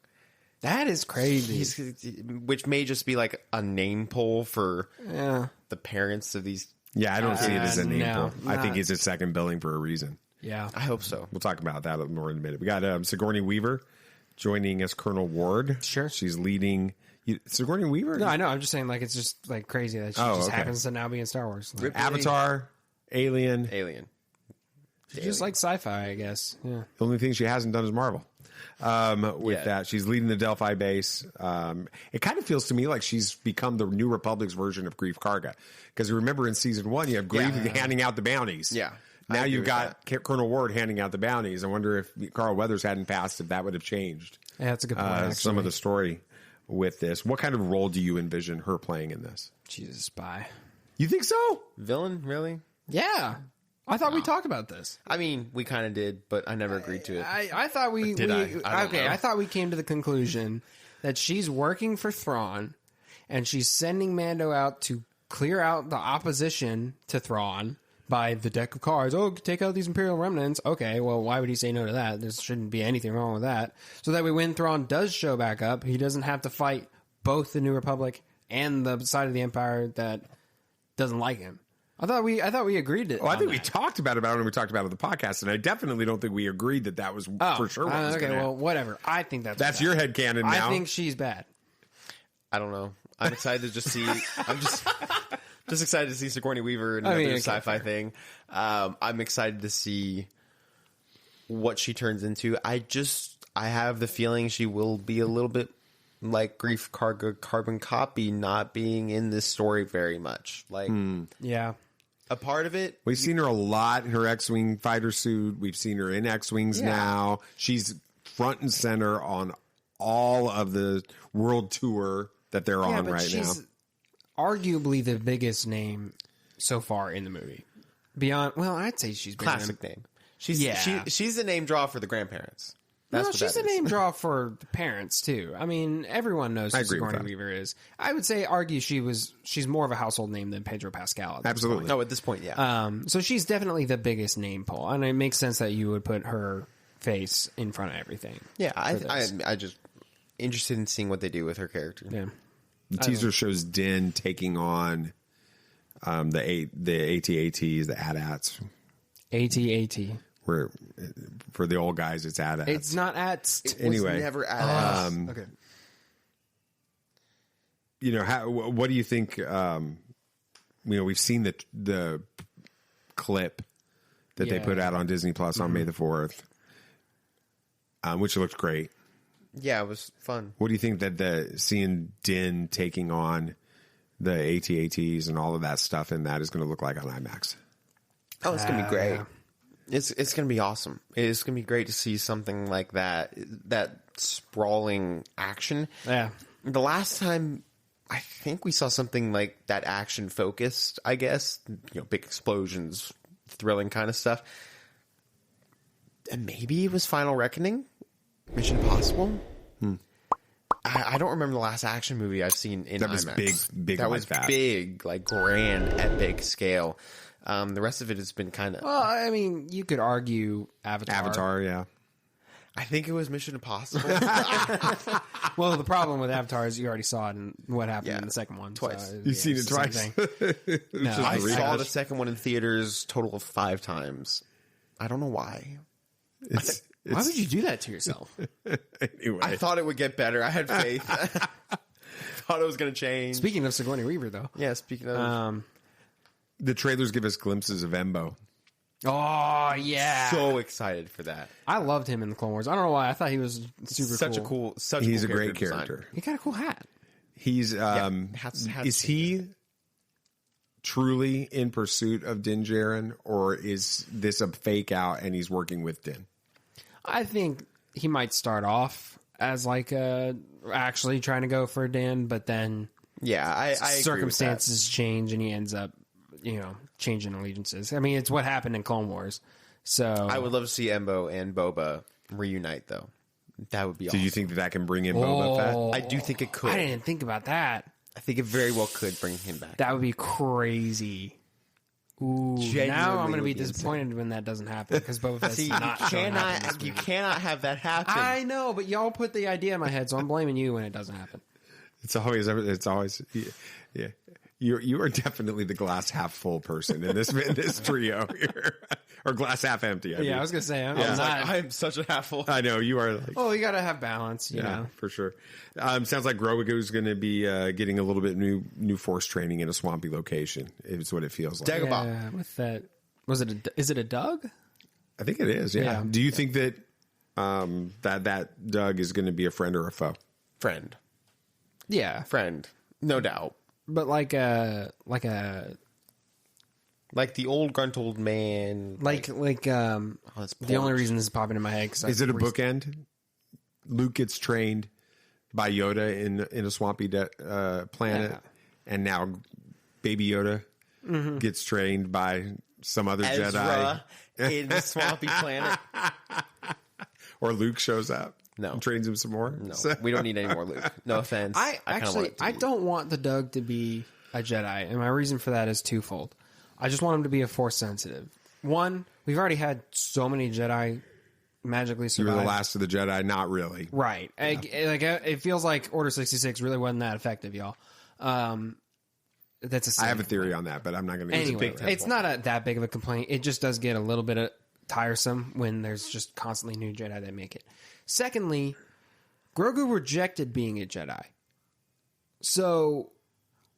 That is crazy. Which may just be like a name pull for Yeah. the parents of these. Yeah, I don't see it as a name no, pull. I think not- it's a second billing for a reason. Yeah. I hope so. We'll talk about that more in a minute. We got Sigourney Weaver joining as Colonel Ward. Sure. She's leading. Sigourney Weaver? No, I know. I'm just saying, like, it's just like crazy that she Oh, just okay. happens to now be in Star Wars. Like, Avatar, Alien. Alien. she's just like sci-fi, I guess. Yeah. The only thing she hasn't done is Marvel. With Yeah. that, she's leading the Delphi base. It kind of feels to me like she's become the New Republic's version of Grief Karga. Because remember in season 1, you have Grief handing out the bounties. Yeah. I Now agree you've with got Colonel Ward handing out the bounties. I wonder if Carl Weathers hadn't passed, if that would have changed Yeah, that's a good point. some of actually. the story with this. What kind of role do you envision her playing in this? She's a spy. You think so? Villain, really? Yeah. I thought we talked about this. I mean, we kind of did, but I never agreed to it. I thought we did I? I don't know. I thought we came to the conclusion that she's working for Thrawn and she's sending Mando out to clear out the opposition to Thrawn by the deck of cards. Oh, take out these Imperial remnants. Okay, well, why would he say no to that? There shouldn't be anything wrong with that. So that way when Thrawn does show back up, he doesn't have to fight both the New Republic and the side of the Empire that doesn't like him. I thought we agreed to. Well, I think we talked about it when we talked about it on the podcast, and I definitely don't think we agreed that was for sure. What was okay, gonna well, happen. whatever. I think that's your headcanon now. I think she's bad. I don't know. I'm excited to just see. I'm just excited to see Sigourney Weaver in another sci-fi thing. I'm excited to see what she turns into. I have the feeling she will be a little bit like Grief Carbon Copy, not being in this story very much. Like, Yeah. a part of it. We've seen her a lot in her X-Wing fighter suit. We've seen her in X-Wings now. She's front and center on all of the world tour that they're on right now. She's arguably the biggest name so far in the movie. Beyond, well, I'd say she's bigger Classic than, name. She's the name draw for the grandparents. That's no, what she's that a is. name draw for the parents too. I mean, everyone knows who agree with Sigourney that. Weaver is. I would argue she's more of a household name than Pedro Pascal. At this Absolutely. No, at this point, yeah. point. So she's definitely the biggest name pull, and it makes sense that you would put her face in front of everything. Yeah, I just interested in seeing what they do with her character. Yeah. The teaser shows Din taking on the AT-ATs, the AT-ATs. AT-AT. Where for the old guys, it's AT-ATs. It's not at. Anyway, Was never at Okay. you know, what do you think? We've seen the clip that they Yeah. put out on Disney Plus on May the 4th, which looked great. Yeah, it was fun. What do you think that seeing Din taking on the AT-ATs and all of that stuff in that is going to look like on IMAX? Oh, it's gonna be great. Yeah. It's gonna be awesome. It's gonna be great to see something like that sprawling action. Yeah. The last time I think we saw something like that action focused, I guess, big explosions, thrilling kind of stuff. And maybe it was Final Reckoning, Mission Impossible. I don't remember the last action movie I've seen in That was IMAX. big That like was that. big, like grand, epic scale. The rest of it has been kind of. Well, I mean, you could argue Avatar, yeah. I think it was Mission Impossible. Well, the problem with Avatar is you already saw it and what happened in the second one. Twice. So, You've seen it it's the same twice. thing. No, I the saw rehash. the second one in theaters total of 5 times. I don't know why. Why would you do that to yourself? Anyway, I thought it would get better. I had faith. Thought it was going to change. Speaking of Sigourney Weaver, though. Yeah, speaking of. the trailers give us glimpses of Embo. Oh, yeah. So excited for that. I loved him in the Clone Wars. I don't know why. I thought he was super cool. He's a great character. He got a cool hat. He's Hats is he truly in pursuit of Din Djarin, or is this a fake out and he's working with Din? I think he might start off as like actually trying to go for Din, but then Yeah, I agree with that. circumstances change and he ends up, changing allegiances. I mean, it's what happened in Clone Wars. So I would love to see Embo and Boba reunite, though. That would be Do awesome. you think that can bring in Boba Fett? I do think it could. I didn't think about that. I think it very well could bring him back. That would be crazy. Ooh, Genuinely now I'm going to would be be disappointed when that doesn't happen because Boba Fett's See, not showing up in this you movie. cannot have that happen. I know, but y'all put the idea in my head, so I'm blaming you when it doesn't happen. It's always yeah. You are definitely the glass half full person in this trio here, or glass half empty. I mean. I was going to say, I'm I was not. like, I'm such a half-full. I know you are. Like, Oh, you got to have balance, you know. for sure. Sounds like Grogu is going to be getting a little bit new force training in a swampy location. It's what it feels like. Dagobah. Yeah, with that. Is it a Doug? I think it is. Yeah. Yeah. Do you think that that Doug is going to be a friend or a foe? Friend. Yeah, Friend. No doubt. but like Like the old grunt old man. that's the only reason this is popping in my head. Cause Is it a bookend? Luke gets trained by Yoda in a swampy planet, Yeah. and now Baby Yoda gets trained by some other Ezra Jedi, in the swampy planet. or Luke shows up, No. and trains him some more. No, So- we don't need any more Luke. No offense. I don't want the Doug to be a Jedi, and my reason for that is twofold. I just want him to be a Force sensitive. One, we've already had so many Jedi magically you survive. were the last of the Jedi. Not really. Right. It feels like Order 66 really wasn't that effective, y'all. That's I have a theory on that, but I'm not going to. Anyway, it's not that big of a complaint. It just does get a little bit tiresome when there's just constantly new Jedi that make it. Secondly, Grogu rejected being a Jedi. So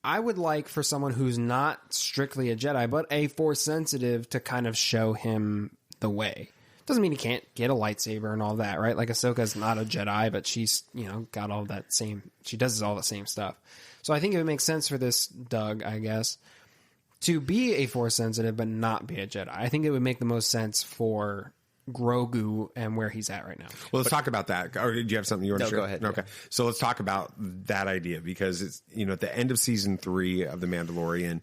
I would like for someone who's not strictly a Jedi, but a Force sensitive to kind of show him the way. Doesn't mean he can't get a lightsaber and all that, right? Like Ahsoka's not a Jedi, but she's, got all that same, she does all the same stuff. So I think it would make sense for this Doug, I guess, to be a Force sensitive, but not be a Jedi. I think it would make the most sense for Grogu and where he's at right now. Well, let's talk about that. Or do you have something you want to share? Go ahead. Okay. So let's talk about that idea, because it's, at the end of season 3 of The Mandalorian,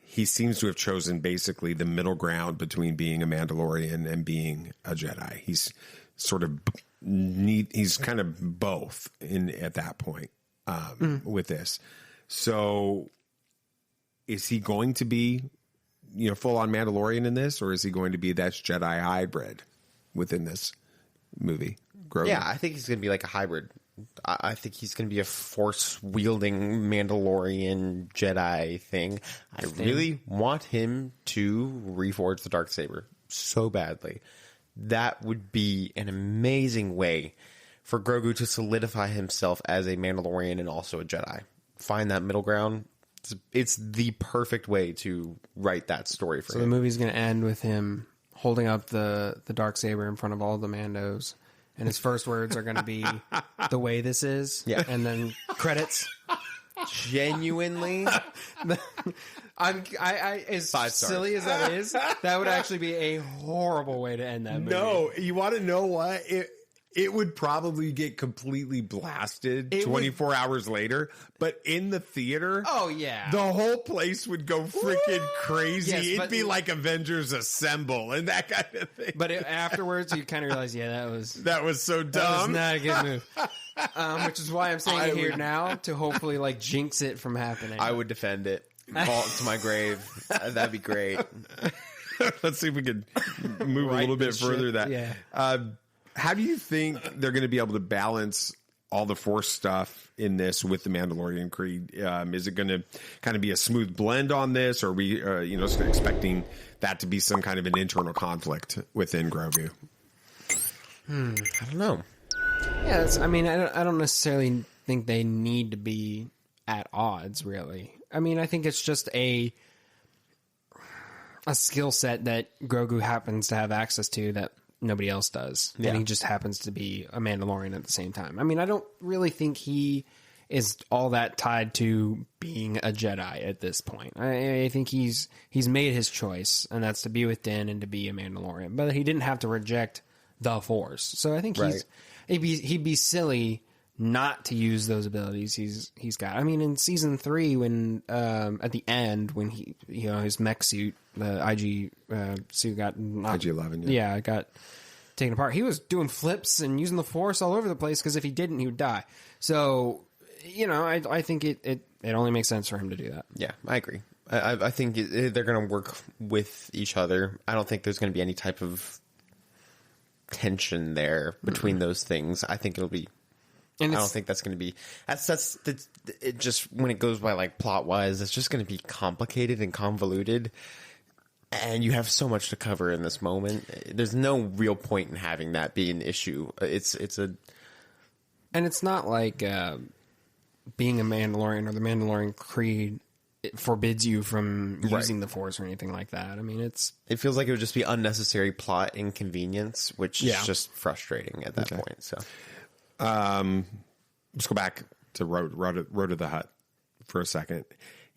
he seems to have chosen basically the middle ground between being a Mandalorian and being a Jedi. He's sort of he's kind of both at that point with this. So is he going to be, full on Mandalorian in this, or is he going to be that Jedi hybrid within this movie? Grogu? Yeah, I think he's going to be like a hybrid. I think he's going to be a force-wielding Mandalorian Jedi thing. I really want him to reforge the Darksaber so badly. That would be an amazing way for Grogu to solidify himself as a Mandalorian and also a Jedi. Find that middle ground. It's the perfect way to write that story for him. So the movie's going to end with him holding up the Darksaber in front of all the Mandos. And his first words are going to be the way this is. Yeah. And then credits. Genuinely. As 5 stars. silly as that is, that would actually be a horrible way to end that movie. No, you want to know what? It would probably get completely blasted 24 hours later, but in the theater, oh yeah, the whole place would go freaking crazy. Yes, It'd be like Avengers Assemble and that kind of thing. But afterwards, you kind of realize, yeah, that was so dumb. That was not a good move. Which is why I'm saying it here now to hopefully jinx it from happening. I would defend it. Fall to my grave. That'd be great. Let's see if we can move a little bit further. Yeah. How do you think they're going to be able to balance all the Force stuff in this with the Mandalorian Creed? Is it going to kind of be a smooth blend on this, or are we, expecting that to be some kind of an internal conflict within Grogu? I don't know. Yeah, I don't necessarily think they need to be at odds, really. I mean, I think it's just a skill set that Grogu happens to have access to that nobody else does. Yeah. And he just happens to be a Mandalorian at the same time. I mean, I don't really think he is all that tied to being a Jedi at this point. I think he's made his choice, and that's to be with Din and to be a Mandalorian. But he didn't have to reject the Force. So I think he'd be silly not to use those abilities he's got. I mean, in season 3, when at the end, when he his mech suit, the IG suit got IG-11, yeah, got taken apart. He was doing flips and using the Force all over the place, because if he didn't, he would die. So I think it only makes sense for him to do that. Yeah, I agree. I think they're going to work with each other. I don't think there's going to be any type of tension there between those things. I think it'll be. And I don't think that's going to be. That's it. Just when it goes by plot wise, it's just going to be complicated and convoluted. And you have so much to cover in this moment. There's no real point in having that be an issue. And it's not like being a Mandalorian or the Mandalorian Creed, it forbids you from using the Force or anything like that. I mean, it feels like it would just be unnecessary plot inconvenience, which is just frustrating at that point. So, let's go back to Road to the Hut for a second.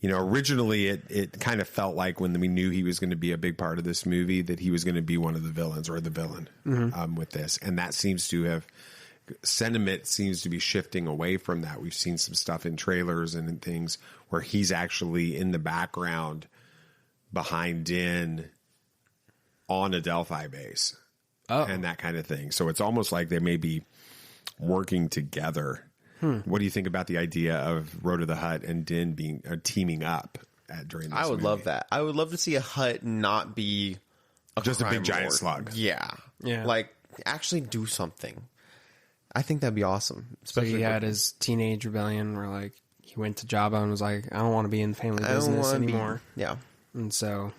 Originally it kind of felt like when we knew he was going to be a big part of this movie that he was going to be one of the villains or the villain with this. And that sentiment seems to be shifting away from that. We've seen some stuff in trailers and in things where he's actually in the background behind Din on a Delphi base and that kind of thing. So it's almost like they may be working together. What do you think about the idea of Road to the Hut and Din being teaming up during this I would movie? love that. I would love to see a Hut not be just a big crime giant lord. slug. Yeah. Actually do something. I think that'd be awesome. So he had his teenage rebellion where he went to Jabba and was like, I don't want to be in family I don't business want to anymore. Yeah. And so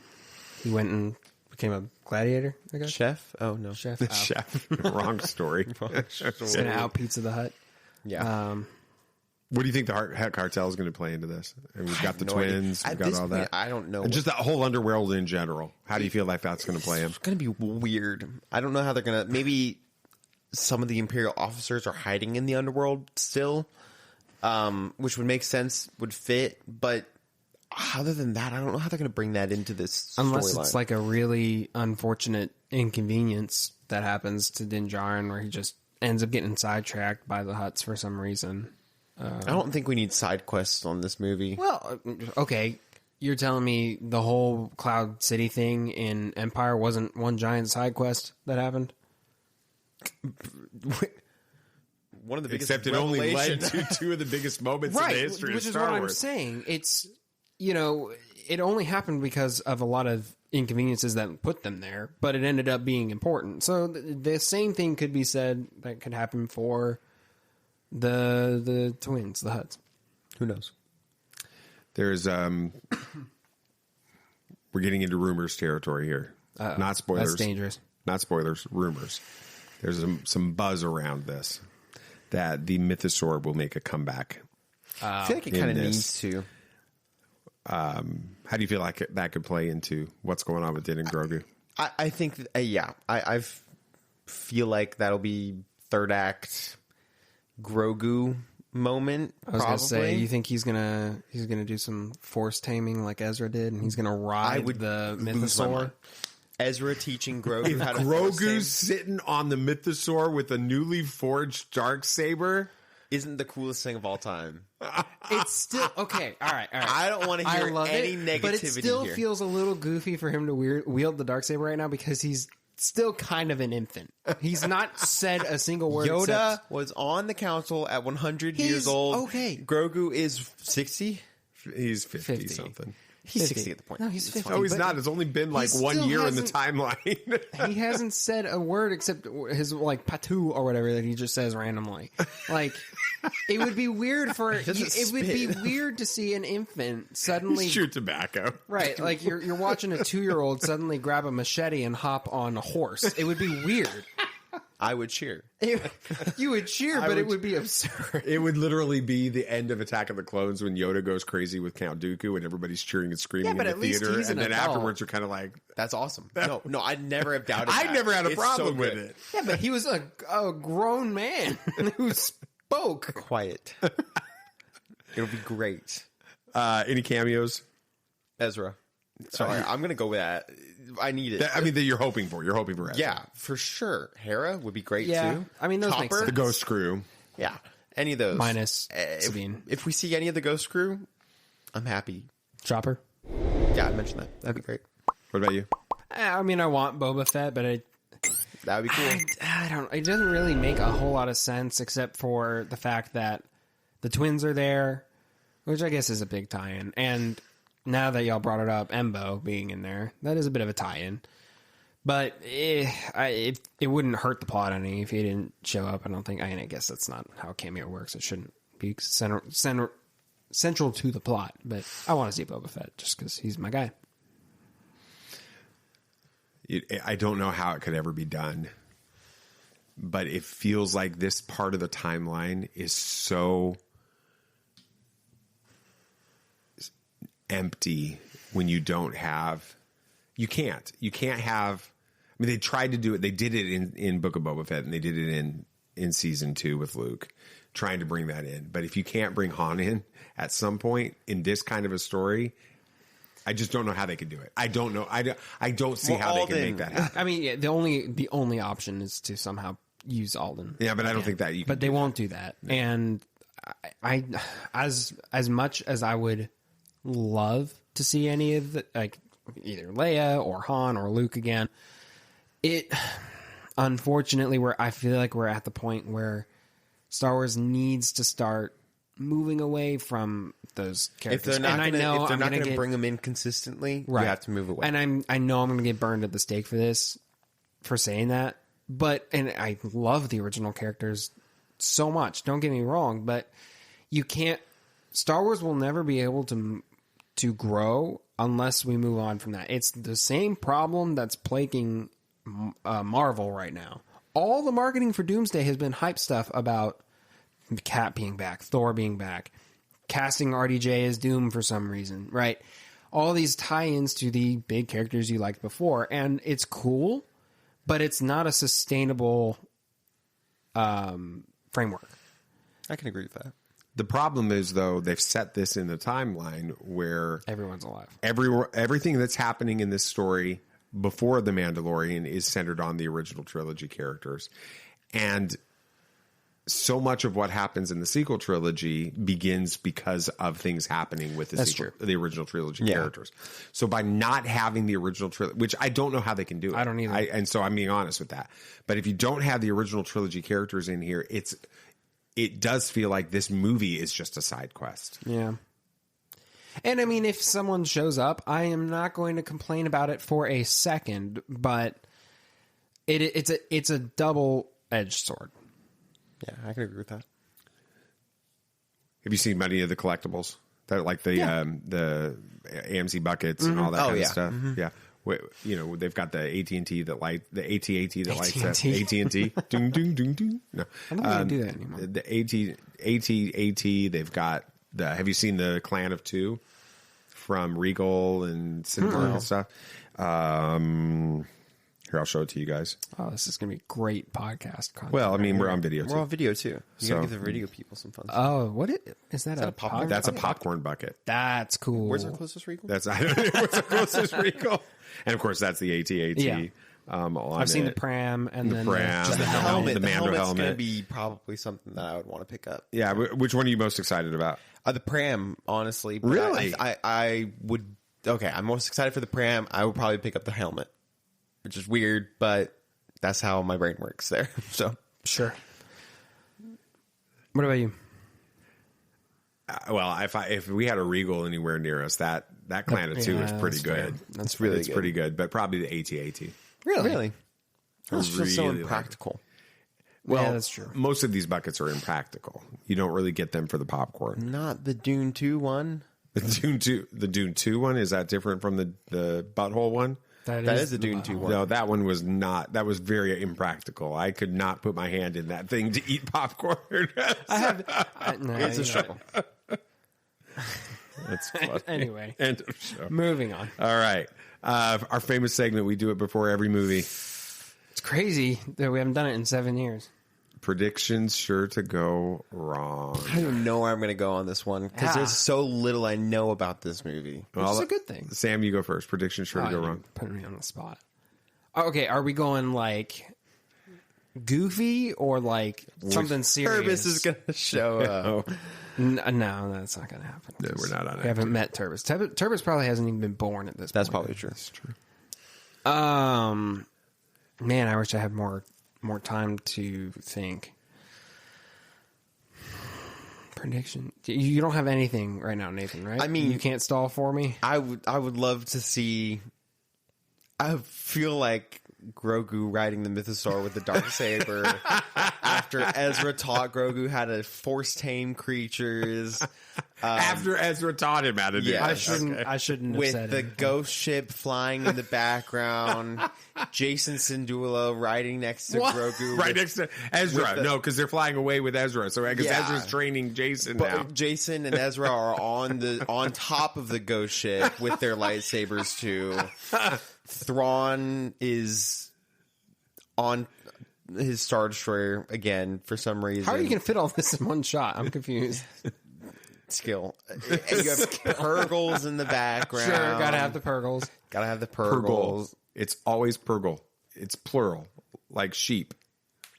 he went and became a gladiator, I guess. Chef? Oh, no. Chef. Chef. Wrong story. He's gonna out Pizza the Hut. Yeah. What do you think the Hut Cartel is going to play into this? And we've got the twins. We've got all that. I don't know. And just that whole underworld in general. How do you feel like that's going to play in? It's going to be weird. I don't know how they're going to... Maybe some of the Imperial officers are hiding in the underworld still, which would make sense, would fit. But other than that, I don't know how they're going to bring that into this Unless storyline. it's like a really unfortunate inconvenience that happens to Din Djarin where he just ends up getting sidetracked by the Hutts for some reason. I don't think we need side quests on this movie. Well, okay. You're telling me the whole Cloud City thing in Empire wasn't one giant side quest that happened? One of the biggest Except it only led to two of the biggest moments in the history which of is Star what Wars. I'm saying. It's, you know, it only happened because of a lot of inconveniences that put them there, but it ended up being important. So the same thing could be said that could happen for the twins, the Hutts. Who knows? There's we're getting into rumors territory here. Not spoilers. That's dangerous. Not spoilers. Rumors. There's some buzz around this that the Mythosaur will make a comeback. I feel like it in kind of this. needs to. How do you feel like that could play into what's going on with Din and Grogu? I think, I feel like that'll be third act Grogu moment. I was gonna say, you think he's gonna do some force taming like Ezra did, and he's gonna ride the lose my mind. Mythosaur? Ezra teaching Grogu If how to force tame Grogu's sitting on the Mythosaur with a newly forged Darksaber, isn't the coolest thing of all time. It's still okay. All right. I don't want to hear any negativity but it still here. feels a little goofy for him to wield the Darksaber right now because he's still kind of an infant. He's not said a single word. Yoda except, was on the council at 100 He's years old. okay. Grogu is 60. he's 50, 50. something. He's 50. 60 at the point. No, he's 50. No, he's but not. It's only been like he 1 still year in the hasn't- timeline. He hasn't said a word except his like patu or whatever that he just says randomly. Like it would be weird for it doesn't would be spit. weird to see an infant suddenly Chew tobacco. right, like you're watching a 2-year-old suddenly grab a machete and hop on a horse. It would be weird. I would cheer. You would cheer, but it would be absurd. It would literally be the end of Attack of the Clones when Yoda goes crazy with Count Dooku and everybody's cheering and screaming Yeah, but in the at least theater. he's And an then adult. afterwards, you're kind of like, That's awesome. No, I'd never have doubted I that. never had a It's problem so with good. it. Yeah, but he was a grown man who spoke. Quiet. It'll be great. Any cameos? Ezra. Sorry, I'm going to go with that. I need it. That you're hoping for. You're hoping for. Ezra. Yeah, for sure. Hera would be great Yeah, too. I mean, those make Chopper? sense. The Ghost Crew. Yeah, any of those. Minus Sabine. If we see any of the Ghost Crew, I'm happy. Chopper. Yeah, I mentioned that. That'd be great. What about you? I mean, I want Boba Fett, but That would be cool. I don't. It doesn't really make a whole lot of sense, except for the fact that the twins are there, which I guess is a big tie-in. And now that y'all brought it up, Embo being in there, that is a bit of a tie-in. But it wouldn't hurt the plot any if he didn't show up. I don't think. I guess that's not how a cameo works. It shouldn't be central to the plot. But I want to see Boba Fett just because he's my guy. I don't know how it could ever be done, but it feels like this part of the timeline is so empty when you don't have. You can't have. I mean, they tried to do it. They did it in Book of Boba Fett, and they did it in season 2 with Luke, trying to bring that in. But if you can't bring Han in at some point in this kind of a story, I just don't know how they could do it. I don't know. I don't see how they can make that happen. I mean, yeah, the only option is to somehow use Alden. Yeah, but I don't think that you can. But they won't do that. And I as much as I would love to see any of the, like either Leia or Han or Luke again, it unfortunately I feel like we're at the point where Star Wars needs to start moving away from those characters. If they're not going to get bring them in consistently, right. you have to move away. And I know I'm going to get burned at the stake for saying that. But and I love the original characters so much. Don't get me wrong, but you can't Star Wars will never be able to grow unless we move on from that. It's the same problem that's plaguing Marvel right now. All the marketing for Doomsday has been hype stuff about Cap being back, Thor being back, casting RDJ as Doom for some reason, right? All these tie-ins to the big characters you liked before, and it's cool, but it's not a sustainable framework. I can agree with that. The problem is, though, they've set this in the timeline where Everyone's alive. everything that's happening in this story before The Mandalorian is centered on the original trilogy characters. And so much of what happens in the sequel trilogy begins because of things happening with the original trilogy characters. So by not having the original trilogy, which I don't know how they can do it. I don't either. And so I'm being honest with that. But if you don't have the original trilogy characters in here, it does feel like this movie is just a side quest. Yeah. And I mean, if someone shows up, I am not going to complain about it for a second, but it's a double-edged sword. Yeah, I can agree with that. Have you seen many of the collectibles? That like the AMC buckets and all that kind of stuff. Mm-hmm. Yeah. You know, they've got the AT&T that light, the AT&T that lights up. AT&T. Doom, doom, doom, doom. No. I don't think they do that anymore. The AT, they've got have you seen the Clan of Two from Regal and Cinemark and stuff? Here, I'll show it to you guys. Oh, this is going to be great podcast content. Well, I mean, we're on video too. We're on video too. You gotta give the video people some fun. Oh, what is that? A popcorn? That's a popcorn bucket. That's cool. Where's our closest Regal? I don't know what's the closest Regal. And of course, that's the AT-AT. Yeah. I've seen the pram and then pram, the helmet. the The Mando helmet's helmet. going to be probably something that I would want to pick up. Yeah, which one are you most excited about? The pram, honestly. But Really? I would. Okay, I'm most excited for the pram. I would probably pick up the helmet, which is weird, but that's how my brain works there. So sure. What about you? Well, if we had a Regal anywhere near us, that Clan of Two is pretty good. That's really good. pretty good, but probably the AT-AT. Really? That's just so Really impractical. Well, Yeah, that's true. Most of these buckets are impractical. You don't really get them for the popcorn. Not the Dune 2 one. The Dune 2 one, is that different from the butthole one? That is the Dune 2 one. No, that one was not. That was very impractical. I could not put my hand in that thing to eat popcorn. It's a struggle. That's funny. Anyway, End of show. moving on. All right. Our famous segment, we do it before every movie. It's crazy that we haven't done it in 7 years. Predictions sure to go wrong. I don't even know where I'm going to go on this one because there's so little I know about this movie. Which is a good thing. Sam, you go first. Predictions sure to go wrong. Putting me on the spot. Okay, are we going like goofy or like something serious? Turbis is going to show up. No, that's not going to happen. No, we're not on it. We haven't met Turbis. Turbis probably hasn't even been born at this That's point. probably true. That's true. Man, I wish I had more time to think. Prediction. You don't have anything right now, Nathan, right? I mean, you can't stall for me. I would love to see. I feel like Grogu riding the Mythosaur with the Darksaber after Ezra taught Grogu how to force tame creatures. After Ezra taught him how to do Yeah, it. I shouldn't have With said the it. ghost ship flying in the background, Jason Syndulla riding next to Grogu. Right next to Ezra. the- No, because they're flying away with Ezra. So because Yeah. Ezra's training Jason But now. Jason and Ezra are on top of the ghost ship with their lightsabers too. Thrawn is on his Star Destroyer again for some reason. How are you going to fit all this in one shot? I'm confused. Skill. And you have Purgles in the background. Sure, gotta have the Purgles. Gotta have the Purgle. Purgles. It's always Purgle. It's plural, like sheep.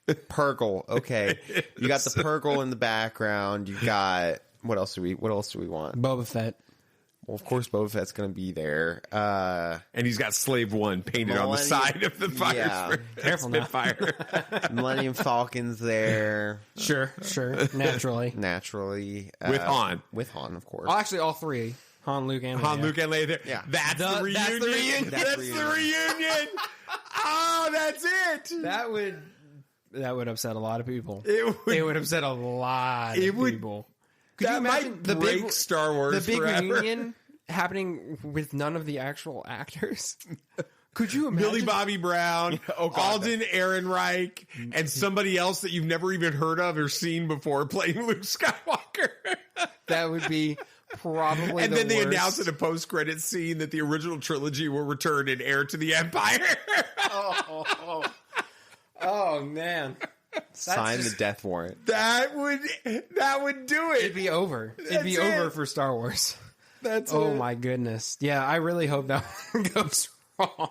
Purgle. Okay. You got the Purgle in the background. You got what else do we want? Boba Fett. Well, of course Boba Fett's gonna be there. And he's got Slave One painted on the Millennium- side of the fire. Yeah. Careful now. Fire. Millennium Falcon's there. Sure, naturally. Naturally. With Han. With Han, of course. Oh, actually, all three. Han, Luke, and Han, Leia. Luke, and Leia there. Yeah. That's the reunion. that's the reunion. That's the reunion. Oh, that's it. That would upset a lot of people. It would- It would upset a lot of It would- people. Could you That might imagine break Star Wars the big forever. reunion happening with none of the actual actors? Could you imagine? Millie Bobby Brown, Alden Ehrenreich, and somebody else that you've never even heard of or seen before playing Luke Skywalker. That would be probably And the then they worst. announce in a post-credit scene that the original trilogy will return in Heir to the Empire. Oh, man. Sign the death warrant. That would do It'd it. be over. It'd be That's over it. for Star Wars. That's Oh, it. my goodness. Yeah, I really hope that one goes wrong.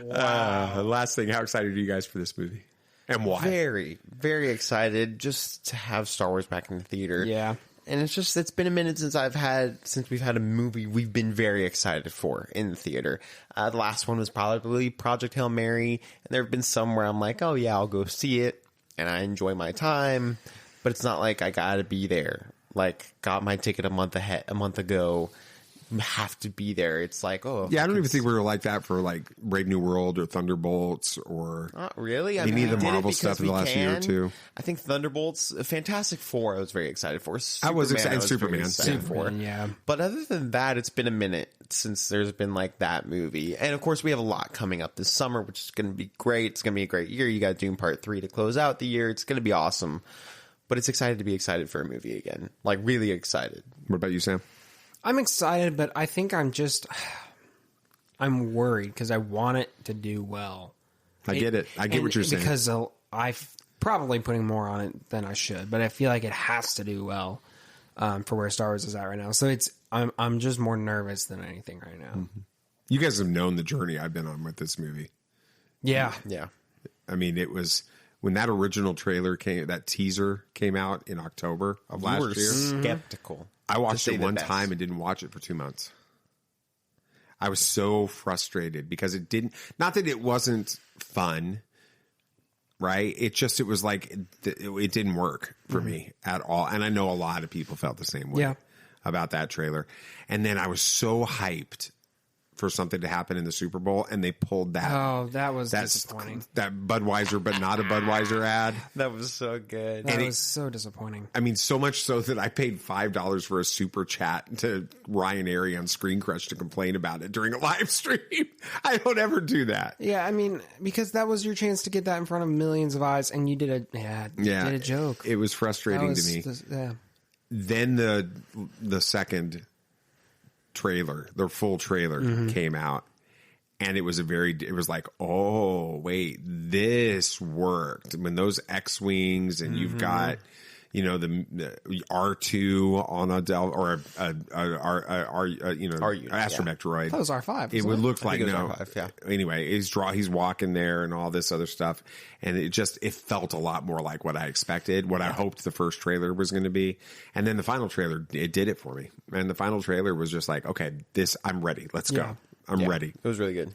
Last thing, how excited are you guys for this movie? And why? Very, very excited just to have Star Wars back in the theater. Yeah. And it's been a minute since we've had a movie we've been very excited for in the theater. The last one was probably Project Hail Mary, and there have been some where I'm like, oh yeah, I'll go see it, and I enjoy my time, but it's not like I gotta be there. Like, got my ticket a month ago, have to be there. It's like, oh Yeah, I don't even think we were like that for like Brave New World or Thunderbolts or not really. I Any mean, of the we did it Marvel because stuff in the we last year or can. two. I think Thunderbolts, Fantastic Four, I was very excited for. I was excited- very Superman. excited for. Superman, yeah. But other than that, it's been a minute since there's been like that movie. And of course, we have a lot coming up this summer, which is going to be great. It's going to be a great year. You got Doom Part 3 to close out the year. It's going to be awesome. But it's excited to be excited for a movie again. Like, really excited. What about you, Sam? I'm excited, but I think I'm worried because I want it to do well. I get it. I get what you're saying. Because I'm probably putting more on it than I should, but I feel like it has to do well for where Star Wars is at right now. So I'm just more nervous than anything right now. You guys have known the journey I've been on with this movie. Yeah. Yeah. I mean, it was when that original trailer that teaser came out in October of You last were year. skeptical. I watched to say it the one best. time and didn't watch it for 2 months. I was so frustrated because it didn't, not that it wasn't fun, right? It was like, it didn't work for me at all. And I know a lot of people felt the same way Yeah. about that trailer. And then I was so hyped for something to happen in the Super Bowl, and they pulled that. Oh, that was disappointing. That Budweiser, but not a Budweiser ad. That was so good. That was so disappointing. I mean, so much so that I paid $5 for a super chat to Ryan Airy on Screen Crush to complain about it during a live stream. I don't ever do that. Yeah, I mean, because that was your chance to get that in front of millions of eyes, and you did a joke. It was frustrating to me. Yeah. Then the second trailer, the full trailer came out, and it was like, oh wait, this worked. When those X-wings and you've got, the R2 on a astromech droid. That was R5. It would look like it was no. R5, yeah. Anyway, he's walking there and all this other stuff, and it felt a lot more like what I expected, what I hoped the first trailer was going to be, and then the final trailer, it did it for me. And the final trailer was just like, okay, I'm ready. Let's go. Yeah. I'm ready, It was really good.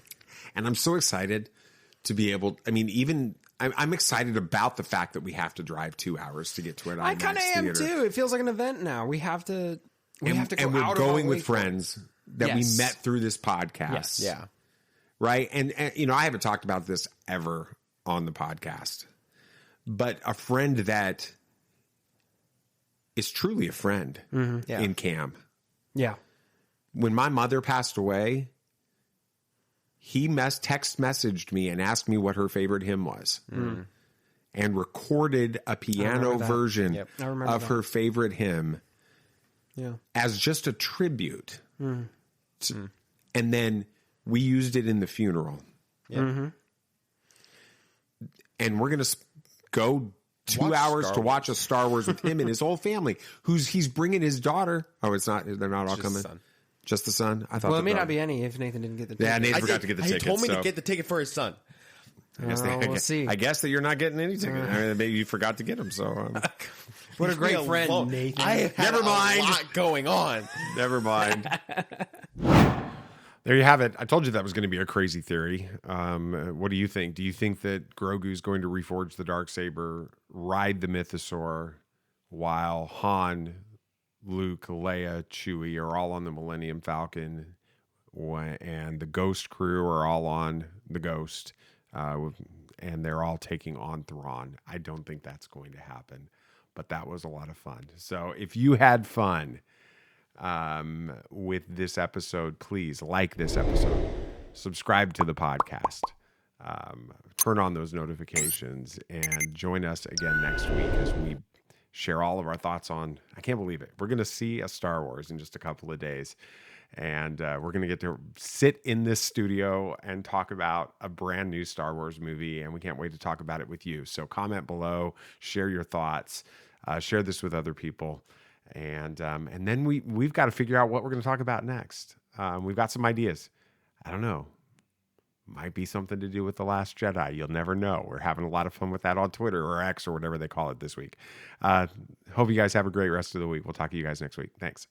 and I'm so excited to be able. I mean, even. I'm excited about the fact that we have to drive 2 hours to get to it. I kind of am too. It feels like an event now. We have to. We have to go and we're out of our going way with for it. friends that Yes. we met through this podcast. Yes. Yeah. Right. And I haven't talked about this ever on the podcast, but a friend that is truly a friend Yeah. in camp. Yeah. When my mother passed away, he text messaged me and asked me what her favorite hymn was and recorded a piano remember that. version Yep. I remember of that. her favorite hymn Yeah. as just a tribute. And then we used it in the funeral. Yeah. And we're going to go 2 Watch hours Star to Wars. watch a Star Wars with him and his whole family, he's bringing his daughter. Oh, they're not all Just the coming. son. Just the son. I thought. Well, it the may daughter- not be any if Nathan didn't get the. Yeah, ticket. Nathan forgot to get the ticket. He told me so to get the ticket for his son. I guess, we'll see. I guess that you're not getting any ticket. I mean, maybe you forgot to get them. So What a great Leave me friend, alone. Nathan. I had Never mind. a lot going on. never mind. There you have it. I told you that was going to be a crazy theory. What do you think? Do you think that Grogu's going to reforge the Darksaber, ride the Mythosaur, while Han, Luke, Leia, Chewie are all on the Millennium Falcon, and the Ghost crew are all on the Ghost, and they're all taking on Thrawn? I don't think that's going to happen. but that was a lot of fun. So if you had fun with this episode, please like this episode, subscribe to the podcast, turn on those notifications, and join us again next week as we share all of our thoughts on, I can't believe it, we're going to see a Star Wars in just a couple of days. And we're going to get to sit in this studio and talk about a brand new Star Wars movie. And we can't wait to talk about it with you. So comment below, share your thoughts, share this with other people. And then we've got to figure out what we're going to talk about next. We've got some ideas. I don't know. Might be something to do with The Last Jedi. You'll never know. We're having a lot of fun with that on Twitter or X or whatever they call it this week. Hope you guys have a great rest of the week. We'll talk to you guys next week. Thanks.